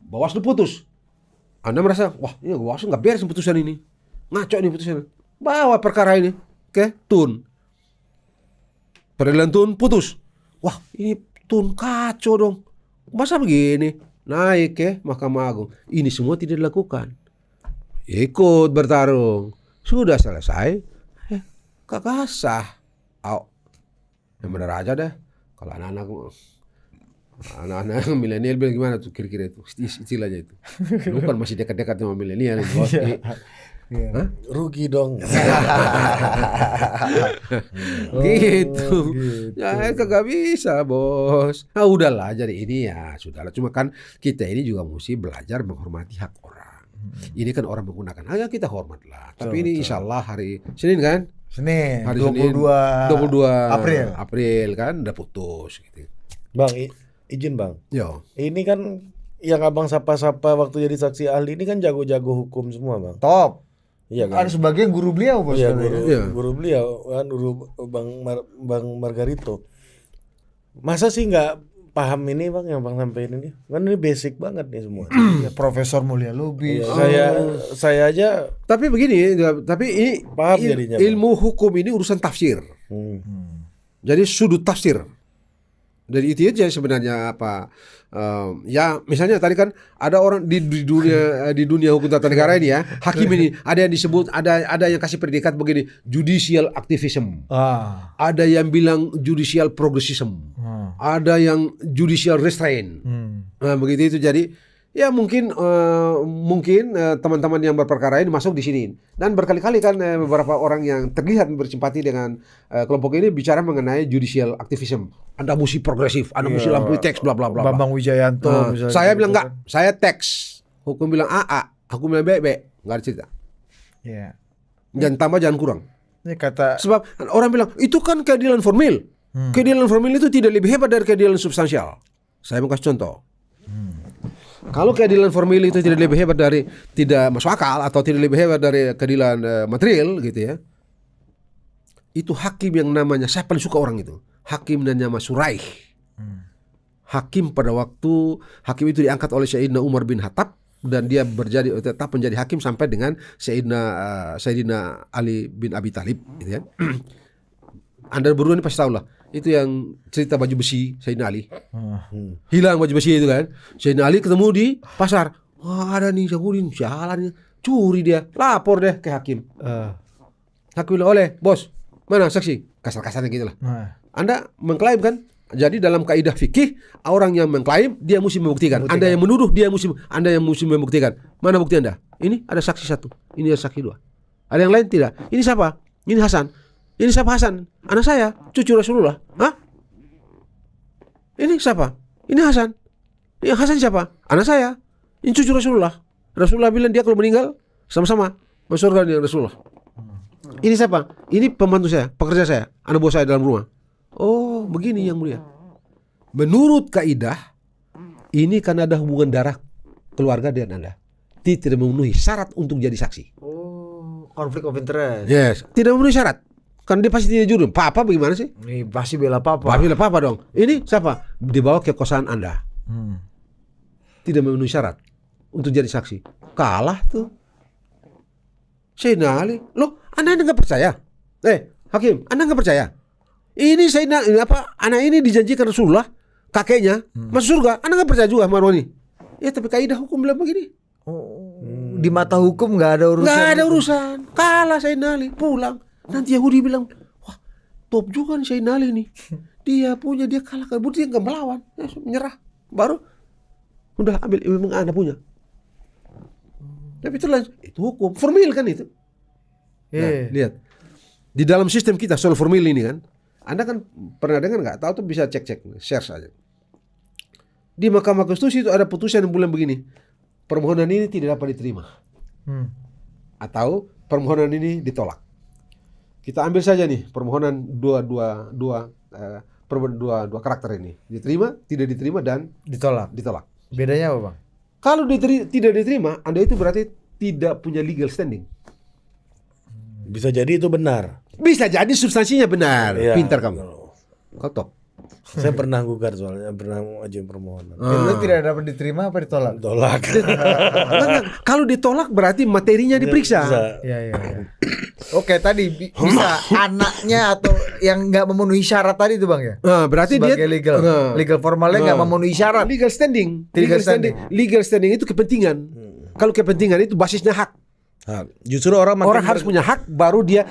Bawaslu putus. Anda merasa, wah ini Bawaslu nggak beres putusan ini. Ngaco nih putusan. Bawa perkara ini ke Tun. Peradilan Tun putus. Wah ini Tun kacau dong. Masa begini? Naik ke Mahkamah Agung. Ini semua tidak dilakukan. Ikut bertarung. Sudah selesai. Kagak sah. Yang benar aja deh. Kalau anak-anak milenial bilang gimana tuh kira-kira itu istilahnya itu. Lu kan masih dekat-dekat sama milenial. Rugi dong. Gitu. Ya kagak bisa bos. Nah udahlah jadi ini ya sudahlah. Cuma kan kita ini juga mesti belajar menghormati hak orang. Ini kan orang menggunakan hak, kita hormatlah. Tapi ini insya Allah hari Senin kan? Senin, hari 22 April kan udah putus gitu. Bang, izin Bang. Yo. Ini kan yang Abang sapa-sapa waktu jadi saksi ahli ini kan jago-jago hukum semua Bang. Top. Iya kan? Ada sebagian guru beliau bos. Iya, guru beliau kan, guru Bang Margarito. Masa sih nggak paham ini Bang yang Bang sampaikan ini? Kan ini basic banget nih semua. Profesor Mulia Lubis. Saya aja. Tapi begini, tapi ini paham jadinya, ilmu hukum ini urusan tafsir. Jadi sudut tafsir. Dari itu aja sebenarnya apa ya misalnya tadi kan ada orang di dunia hukum tata negara ini ya, hakim ini ada yang disebut ada yang kasih predikat begini, judicial activism. Ada yang bilang judicial progressism. Ada yang judicial restraint. Nah, begitu itu jadi ya mungkin teman-teman yang berperkara ini masuk di sini, dan berkali-kali kan beberapa orang yang terlihat bersimpati dengan kelompok ini bicara mengenai judicial activism. Anda mesti progresif, Anda mesti lampaui teks bla bla bla. Bambang Wijayanto misalnya. Saya bilang enggak, saya teks. Hukum bilang AA, hukum bilang BB, enggak ada cerita. Iya. Jangan tambah jangan kurang. Ini kata Sebab orang bilang itu kan keadilan formil. Keadilan formil itu tidak lebih hebat dari keadilan substansial. Saya mau kasih contoh. Kalau keadilan formil itu tidak lebih hebat dari, tidak masuk akal atau tidak lebih hebat dari keadilan material gitu ya, itu hakim yang namanya, saya paling suka orang itu, hakim dan nama Suraih. Hakim pada waktu hakim itu diangkat oleh Sayyidina Umar bin Khattab, dan dia tetap menjadi hakim sampai dengan Sayyidina Ali bin Abi Thalib gitu ya. Anda berdua ini pasti tahu lah, itu yang cerita baju besi Sayyidina Ali. Hilang baju besi itu kan. Sayyidina Ali ketemu di pasar. Wah, ada nih Syahudin, jalan curi dia. Lapor deh ke hakim. Hakim bilang, oleh bos, mana saksi? Kasar-kasarnya gitu lah. Anda mengklaim kan? Jadi dalam kaidah fikih, orang yang mengklaim dia mesti membuktikan. Anda yang menuduh Anda yang mesti membuktikan. Mana bukti Anda? Ini ada saksi satu, ini ada saksi dua. Ada yang lain tidak? Ini siapa? Ini Hasan. Ini siapa Hasan? Anak saya, cucu Rasulullah. Hah? Ini siapa? Ini Hasan. Ini Hasan siapa? Anak saya. Ini cucu Rasulullah. Rasulullah bilang dia kalau meninggal sama-sama masuk surga dengan Rasulullah. Ini siapa? Ini pembantu saya, pekerja saya, anak buah saya dalam rumah. Oh, begini yang mulia. Menurut kaidah, ini kan ada hubungan darah keluarga dengan Anda. Tidak memenuhi syarat untuk jadi saksi. oh, konflik of interest. Yes, tidak memenuhi syarat. Kan dia pasti tidak jujur. Papa bagaimana sih? Ini pasti bela papa. Bela papa dong. Ini siapa? Dibawa ke kosan Anda. Tidak memenuhi syarat untuk jadi saksi. Kalah tuh. Sayyidina Ali. Loh, Anda nggak percaya? Hakim, Anda nggak percaya? Ini Sayyidina anak ini dijanjikan Rasulullah, kakeknya masuk surga. Anda nggak percaya juga Marwani? Ya, tapi kaidah hukum bilang begini. Di mata hukum nggak ada urusan. Nggak ada urusan. Kalah Sayyidina Ali, pulang. Nanti Yahudi bilang, wah top juga nih Sayyidina Ali nih. Dia kalah, dia nggak melawan, menyerah. Baru udah ambil memang Anda punya. Tapi itu hukum formil kan itu. Nah, lihat di dalam sistem kita soal formil ini kan, Anda kan pernah dengar nggak? Tahu tuh bisa cek share saja. Di Mahkamah Konstitusi itu ada putusan yang bilang begini, permohonan ini tidak dapat diterima, atau permohonan ini ditolak. Kita ambil saja nih permohonan dua karakter ini, diterima, tidak diterima, dan ditolak. Bedanya apa, Bang? Kalau tidak diterima, Anda itu berarti tidak punya legal standing. Bisa jadi itu benar. Bisa jadi substansinya benar. Ya, Pintar kamu. Kau top. Saya pernah gugat soalnya, pernah ajuin permohonan. Itu tidak dapat diterima apa ditolak? Tolak. Kalau ditolak berarti materinya diperiksa. Iya. Oke, tadi bisa anaknya atau yang nggak memenuhi syarat tadi itu, Bang ya? Berarti sebagai dia legal formalnya nggak memenuhi syarat. Legal standing. Legal standing itu kepentingan. Kalau kepentingan itu basisnya hak. Justru orang harus punya hak, baru dia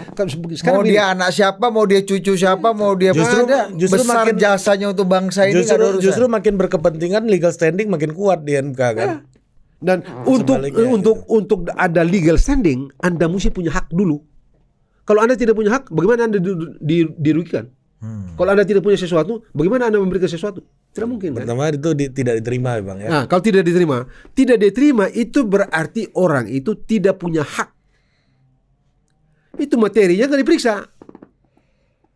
sekarang mau dia anak siapa, mau dia cucu siapa, mau dia justru besar makin jasanya untuk bangsa ini. Justru makin berkepentingan, legal standing makin kuat di MK kan. Dan untuk ada legal standing, Anda mesti punya hak dulu. Kalau Anda tidak punya hak, bagaimana Anda dirugikan? Kalau Anda tidak punya sesuatu, bagaimana Anda memberikan sesuatu? Tidak mungkin. Pertama itu tidak diterima, Bang ya. Nah, kalau tidak diterima itu berarti orang itu tidak punya hak. Itu materinya nggak diperiksa.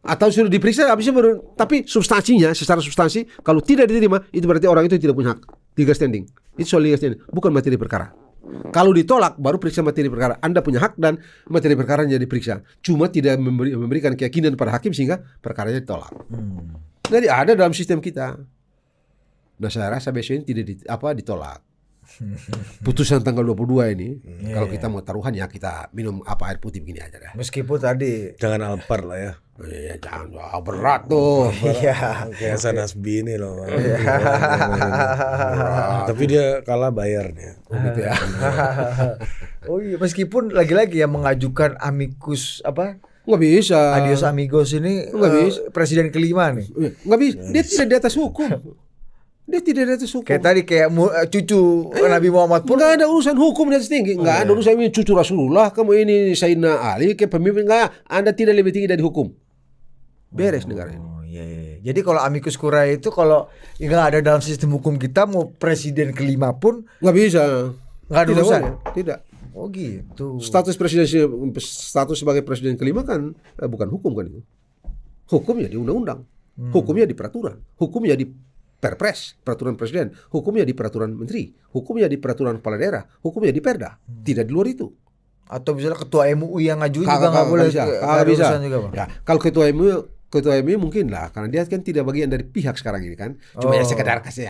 Atau sudah diperiksa habisnya baru, tapi substansinya, secara substansi kalau tidak diterima itu berarti orang itu tidak punya hak. Legal standing. Itu soal legal standing, bukan materi perkara. Kalau ditolak baru periksa materi perkara. Anda punya hak dan materi perkaranya diperiksa. Cuma tidak memberikan keyakinan pada hakim sehingga perkaranya ditolak. Jadi ada dalam sistem kita. Nah, saya rasa besok ini tidak ditolak. Putusan tanggal 22 ini, kalau kita mau taruhan ya kita minum air putih begini aja dah. Meskipun tadi jangan Alphard lah ya. Ya jangan, berat tuh. Iya. Kayak Sanasbi ini loh. Tapi dia kalah bayar dia. Gitu ya. Oh iya, meskipun lagi-lagi yang mengajukan amicus apa? Nggak bisa. Adios amigos ini Nggak bisa. presiden kelima nih. Nggak bisa. Dia tidak di atas hukum. Dia tidak di atas hukum. Kayak tadi kayak cucu Nabi Muhammad pun nggak ada urusan hukum di atas tinggi. Nggak ada urusan ini cucu Rasulullah. Kamu ini Sayyidina Ali kayak pemimpin. Nggak. Anda tidak lebih tinggi dari hukum. Beres negara ini. Oh iya, iya. Jadi kalau amicus curiae itu kalau nggak ada dalam sistem hukum kita, mau presiden kelima pun Nggak bisa. nggak ada Tidak urusan. boleh. Tidak. Oh gitu. Status sebagai presiden kelima kan bukan hukum kan itu. Hukumnya di undang-undang. Hukumnya di peraturan. Hukumnya di perpres, peraturan presiden. Hukumnya di peraturan menteri. Hukumnya di peraturan kepala daerah. Hukumnya di perda. Tidak di luar itu. Atau misalnya ketua MUI yang ngajuin juga nggak boleh. Nggak ada bisa. urusan juga, Bang. Ya, kalau ketua MUI mungkin lah, karena dia kan tidak bagian dari pihak sekarang ini kan. Cuma ya sekedar kasih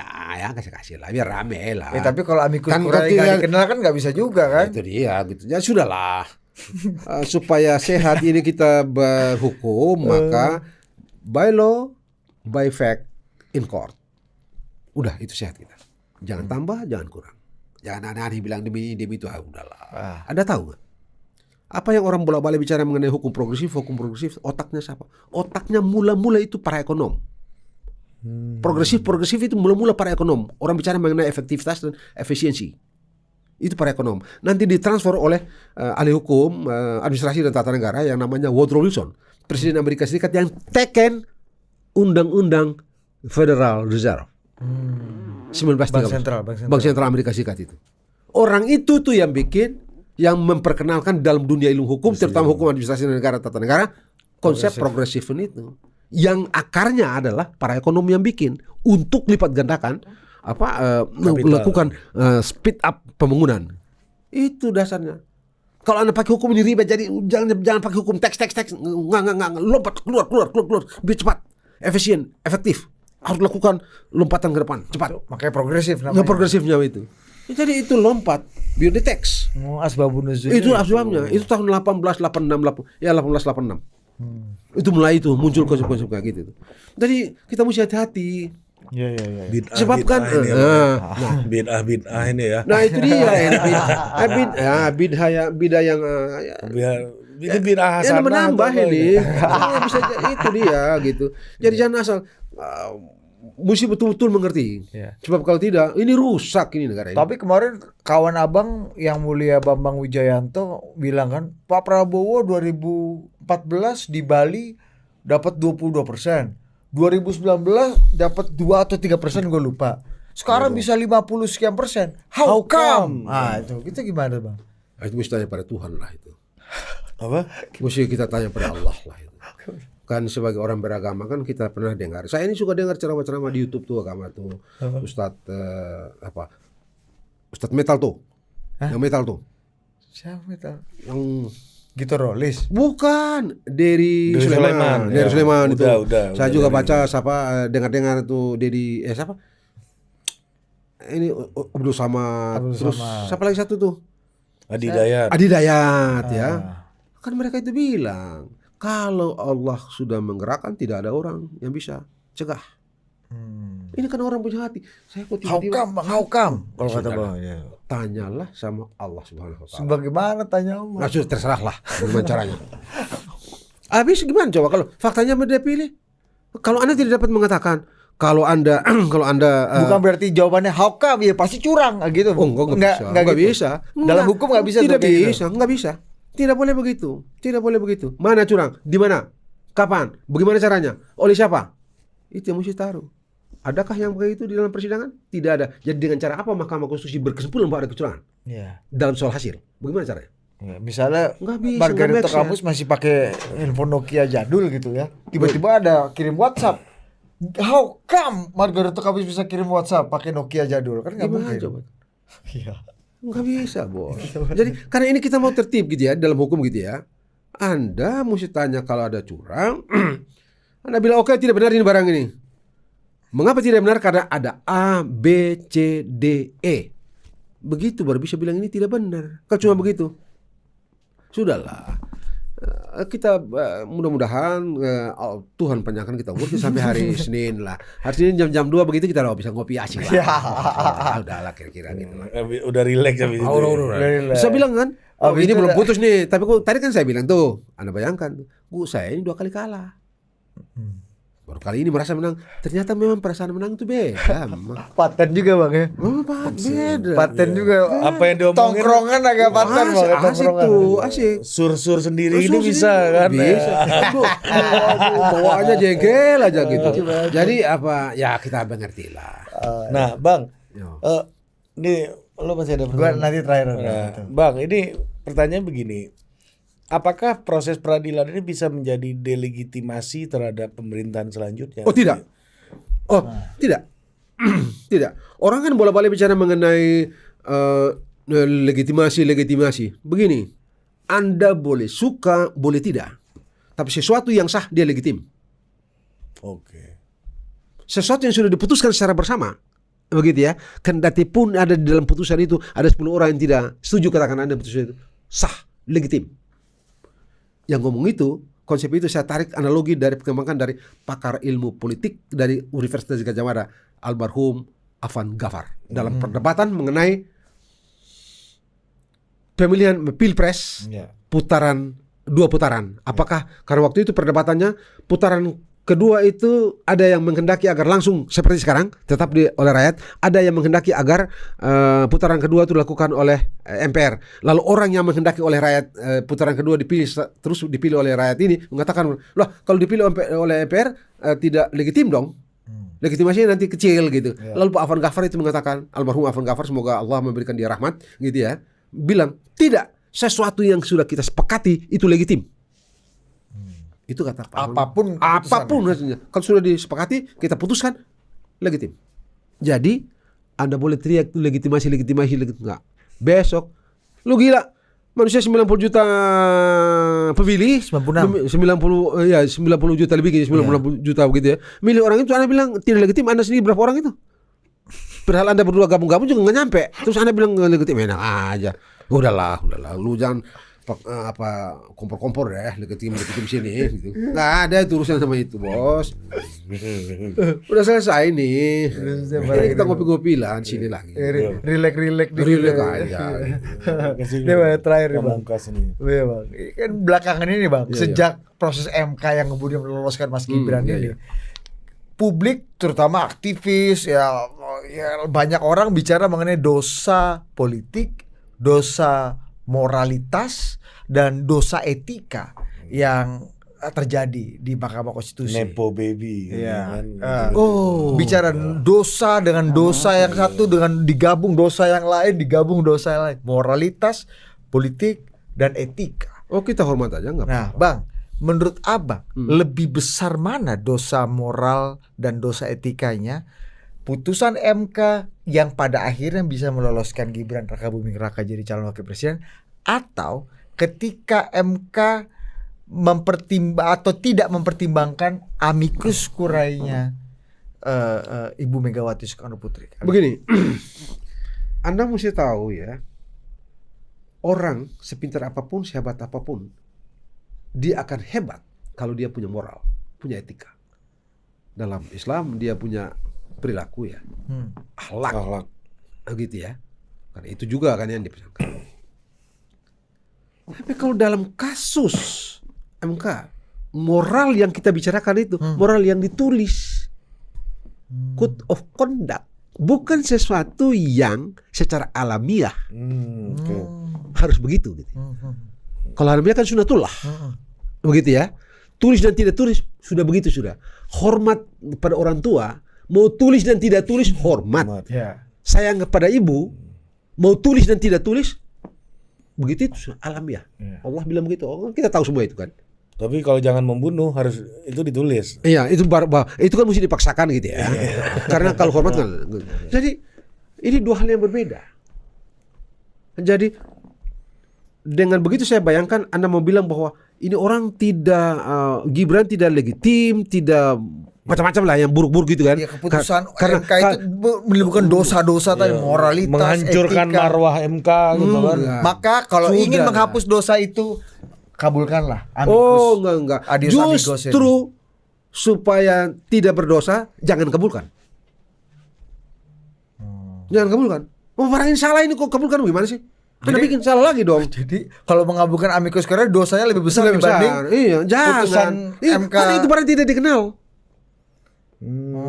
kasih lah, biar rame lah. Tapi kalau amicus Kan curiae nggak dikenal kan nggak bisa juga kan? Itu dia gitu. Ya sudahlah. Supaya sehat ini kita berhukum, maka by law, by fact, in court. Udah itu sehat kita. Jangan tambah, jangan kurang. Jangan aneh-aneh bilang demi itu, udahlah. Anda tahu nggak? Apa yang orang bolak-balik bicara mengenai hukum progresif, otaknya siapa? Otaknya mula-mula itu para ekonom. Progresif itu mula-mula para ekonom. Orang bicara mengenai efektivitas dan efisiensi. Itu para ekonom. Nanti ditransfer oleh ahli hukum, administrasi dan tata negara yang namanya Woodrow Wilson, Presiden Amerika Serikat yang teken Undang-Undang Federal Reserve 1913. Bank Sentral Amerika Serikat itu. Orang itu tuh yang memperkenalkan dalam dunia ilmu hukum, terutama hukum administrasi negara, tata negara, konsep progresifan itu. Yang akarnya adalah para ekonom yang bikin untuk lipat gandakan melakukan speed up pembangunan. Itu dasarnya. Kalau Anda pakai hukum ini ribet, jadi jangan pakai hukum teks, nggak lompat keluar, lebih cepat, efisien, efektif. Harus lakukan lompatan ke depan, cepat. Makanya progresif namanya. Nggak progresifnya itu. Jadi itu lompat, beyond the text. Asbabun nuzul. Itu asbabnya. Itu tahun 1886. Itu mulai itu muncul konsep-konsep kayak gitu. Jadi kita mesti hati-hati. Iya. Sebabkan bid'ah ini ya. Nah itu dia bid'ah yang Ini bid'ah hasanah. yang menambah ini. Bisa itu dia gitu. Jadi jangan asal mesti betul-betul mengerti. Sebab kalau tidak, ini rusak ini negara ini. Tapi kemarin kawan abang yang mulia Bambang Wijayanto bilang kan, Pak Prabowo 2014 di Bali dapat 22%. 2019 dapat 2 atau 3%, gue lupa. Sekarang bisa 50 sekian persen. How come? Itu kita gimana, Bang? Itu mesti tanya pada Tuhan lah itu. Apa? Mesti kita tanya pada Allah lah itu. Kan sebagai orang beragama kan kita pernah dengar. Saya ini suka dengar ceramah-ceramah di YouTube tuh agama tuh. Ustadz Ustadz metal tuh. Yang metal tuh. Siapa itu? Yang Gitu Rolis. bukan dari Sulaiman. Dari Sulaiman itu. Saya juga baca dengar-dengar tuh dari siapa? Ini Abdul Samad. Terus siapa lagi satu tuh? Adi Dayat ya. Kan mereka itu bilang kalau Allah sudah menggerakkan tidak ada orang yang bisa cegah. Ini kan orang punya hati. Saya kok tiba-tiba How come? Kalau kata Bang, ya. Tanyalah sama Allah Subhanahu wa taala. Sebagaimana tanya Allah? Nah, sudah terserahlah gimana caranya. Habis gimana coba kalau faktanya dia pilih? Kalau Anda tidak dapat mengatakan kalau Anda bukan berarti jawabannya how come, ya pasti curang gitu. Oh, enggak bisa. Dalam hukum enggak bisa. Tidak bisa. Tidak boleh begitu. Mana curang? Di mana? Kapan? Bagaimana caranya? Oleh siapa? Itu yang mesti taruh. Adakah yang begitu di dalam persidangan? Tidak ada. Jadi dengan cara apa Mahkamah Konstitusi berkesimpulan bahwa ada kecurangan? Dalam soal hasil. Bagaimana caranya? Ya, misalnya bisa, Margarito Kamus masih pakai handphone Nokia jadul gitu ya. Tiba-tiba ada kirim WhatsApp. How come Margarito Kamus bisa kirim WhatsApp pakai Nokia jadul? Kan nggak mungkin. Coba? Iya. Nggak bisa, Bos. Jadi karena ini kita mau tertib gitu ya dalam hukum gitu ya. Anda mesti tanya kalau ada curang. Anda bilang oke, tidak benar ini barang ini. Mengapa tidak benar? Karena ada A, B, C, D, E. Begitu baru bisa bilang ini tidak benar. Kalau cuma begitu, sudahlah. kita mudah-mudahan Tuhan panjangkan kita umur sampai hari Senin lah. Hari Senin jam 2 begitu kita udah bisa ngopi asik lah. Udahlah kira-kira gitu lah. Udah relax habis itu. Udah. Saya bilang kan, ini belum putus nih. Tapi tadi kan saya bilang tuh, Anda bayangkan, saya ini 2 kali kalah. Baru kali ini merasa menang. Ternyata memang perasaan menang itu beda. Paten juga bang ya. Beda. Paten juga. Apa yang diomongin? Tongkrongan agak paten bang. Asik tuh, asik. Sur-sur sendiri ini bisa kan? Bisa. Bawaannya jengkel aja gitu. Jadi apa? Ya kita mengerti lah. Nah, Bang. Ini lo masih ada Gua pertanyaan? nanti terakhir. Bang, ini pertanyaan begini. Apakah proses peradilan ini bisa menjadi delegitimasi terhadap pemerintahan selanjutnya? Oh tidak. Tidak. Tidak. Orang kan bolak-balik bicara mengenai legitimasi. Begini, Anda boleh suka, boleh tidak. Tapi sesuatu yang sah dia legitim. Oke. Sesuatu yang sudah diputuskan secara bersama. Begitu ya. Kendati pun ada di dalam putusan itu ada 10 orang yang tidak setuju, katakan Anda putusan itu sah, legitim. Yang ngomong itu, konsep itu saya tarik analogi dari perkembangan dari pakar ilmu politik dari Universitas Gadjah Mada, almarhum Afan Ghaffar, dalam perdebatan mengenai pemilihan Pilpres putaran 2 putaran. Apakah karena waktu itu perdebatannya putaran kedua itu ada yang menghendaki agar langsung seperti sekarang tetap oleh rakyat, ada yang menghendaki agar putaran kedua itu dilakukan oleh MPR. Lalu orang yang menghendaki oleh rakyat putaran kedua terus dipilih oleh rakyat ini mengatakan, loh kalau dipilih oleh MPR tidak legitim dong. Legitimasinya nanti kecil gitu. Lalu Pak Afan Ghaffar itu mengatakan, almarhum Afan Ghaffar, semoga Allah memberikan dia rahmat gitu ya, bilang tidak, sesuatu yang sudah kita sepakati itu legitim. Itu kata Pak. Apapun hasilnya. Kalau sudah disepakati, kita putuskan legitim. Jadi Anda boleh teriak legitimasi. Enggak. Besok lu gila. Manusia 90 juta pemilih, 90 juta lebih, 90 juta begitu ya. Milih orang itu Anda bilang tidak legitim, Anda sendiri berapa orang itu? Padahal Anda berdua gabung-gabung juga nggak nyampe. Terus Anda bilang legitim, enak aja. Udahlah. Lu jangan kompor-kompor ya, legitim sini gitu. Nggak ada itu urusan sama itu, Bos. Udah selesai nih. Jadi kita ngopi-ngopi lah sini lagi. Relax aja. Ini terakhir nih Bang. Iya, Bang. Kan belakangan ini Bang, sejak proses MK yang kemudian meloloskan Mas Gibran ini, publik terutama aktivis ya banyak orang bicara mengenai dosa politik, dosa moralitas dan dosa etika yang terjadi di Mahkamah Konstitusi. Nepo baby. Ya. Bicara dosa dengan dosa yang satu dengan digabung dosa yang lain, moralitas, politik dan etika. Kita hormat aja nggak apa-apa. Nah, Bang, menurut Abang lebih besar mana dosa moral dan dosa etikanya? Putusan MK yang pada akhirnya bisa meloloskan Gibran Rakabuming Raka jadi calon wakil presiden, atau ketika MK atau tidak mempertimbangkan amicus curiae-nya Ibu Megawati Soekarno Putri? Begini, Anda mesti tahu ya, orang sepintar apapun, sehebat apapun, dia akan hebat kalau dia punya moral, punya etika. Dalam Islam dia punya perilaku ya, akhlak, gitu ya. Karena itu juga kan yang dipesankan. Tapi kalau dalam kasus MK, moral yang kita bicarakan itu moral yang ditulis, code of conduct, bukan sesuatu yang secara alamiah harus begitu. Gitu. Kalau alamiah kan sunatullah, begitu ya. Tulis dan tidak tulis sudah begitu sudah. Hormat pada orang tua, mau tulis dan tidak tulis hormat. Sayang kepada ibu, mau tulis dan tidak tulis, begitu itu alamiah. Allah bilang begitu. Kita tahu semua itu kan. Tapi kalau jangan membunuh harus itu ditulis. Iya, itu kan mesti dipaksakan gitu ya. Karena kalau hormat kan. Jadi ini dua hal yang berbeda. Jadi dengan begitu saya bayangkan Anda mau bilang bahwa ini orang tidak Gibran tidak legitim, tidak macam-macam lah yang buruk-buruk gitu kan. Ya, keputusan MK itu menimbulkan dosa-dosa tadi, moralitas, menghancurkan etika, marwah MK gitu kan. Maka kalau ingin menghapus dosa itu, kabulkanlah amicus. Oh, enggak. Adios amigos ini. Justru supaya tidak berdosa, jangan kabulkan. Jangan kabulkan. Oh, orang ini salah ini kok kabulkan gimana sih? Anda bikin salah lagi dong. Jadi kalau mengabulkan amicus curiae dosanya lebih besar dibanding Iya, putusan jangan. Iya, MK. kan itu berarti tidak dikenal.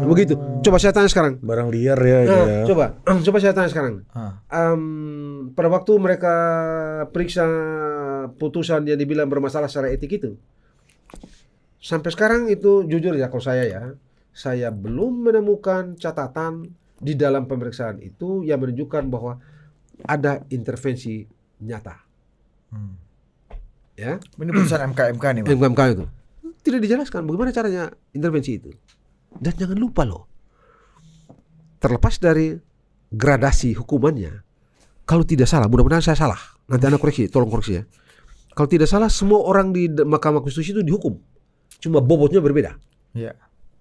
Begitu. Coba saya tanya sekarang. Barang liar ya. Nah, ya. coba saya tanya sekarang. Pada waktu mereka periksa putusan yang dibilang bermasalah secara etik itu, sampai sekarang itu jujur ya kalau saya belum menemukan catatan di dalam pemeriksaan itu yang menunjukkan bahwa ada intervensi nyata. Ya, Ini putusan MK nih, Bang. MK itu tidak dijelaskan bagaimana caranya intervensi itu. Dan jangan lupa loh, terlepas dari gradasi hukumannya, kalau tidak salah, mudah-mudahan saya salah, nanti Anda koreksi, tolong koreksi ya. Kalau tidak salah, semua orang di Mahkamah Konstitusi itu dihukum, cuma bobotnya berbeda. Iya.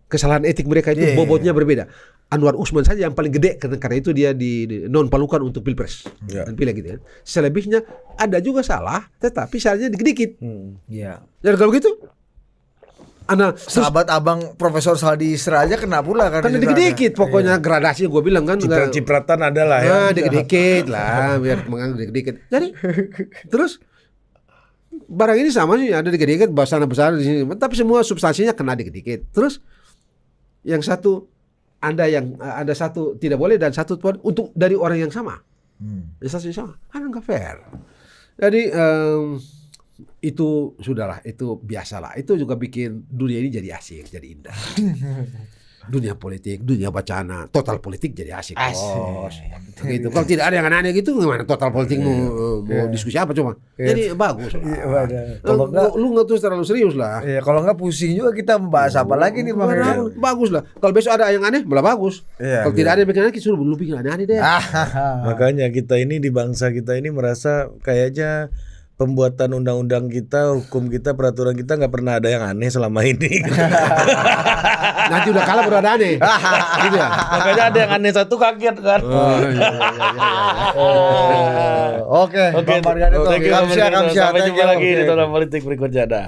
Kesalahan etik mereka itu bobotnya berbeda. Anwar Usman saja yang paling gede karena itu dia di non palukan untuk pilpres dan pileg gitu ya. Selebihnya ada juga salah, tetapi salahnya dikit-dikit. Iya. Dan kalau gitu, Anda Sahabat abang Profesor Saldi Isra aja kena pula kan. kan dikit-dikit pokoknya gradasi gue bilang kan. Ciprat-cipratan adalah ya. Nah, dikit-dikit lah, biar menganggap dikit-dikit. Jadi terus barang ini sama sih, ada dikit-dikit besar di sini, tapi semua substansinya kena dikit-dikit. Terus yang satu ada satu tidak boleh dan satu untuk dari orang yang sama. Yang sama, kan nggak fair. Jadi itu sudahlah, itu biasalah. Itu juga bikin dunia ini jadi asik, jadi indah. Dunia politik, dunia wacana, total politik jadi asik. Bos. Gitu. Kalau tidak ada yang aneh-aneh gitu, gimana total politik mau diskusi apa coba? Jadi bagus. Lu nggak terus terlalu serius lah. Iya, kalau nggak pusing juga kita membahas apa lagi nih, Bang. Bagus lah. Kalau besok ada yang aneh, malah bagus. Kalau tidak ada yang bikin aneh, suruh lu bikin aneh-aneh deh. Makanya kita ini di bangsa kita ini merasa kayaknya pembuatan undang-undang kita, hukum kita, peraturan kita nggak pernah ada yang aneh selama ini. Nanti udah kalah baru ada aneh. Gitu ya? Makanya ada yang aneh satu kaget kan. Oke, Bang Margarito. Sampai jumpa Kamsia. lagi di Total Politik berikutnya. Dah.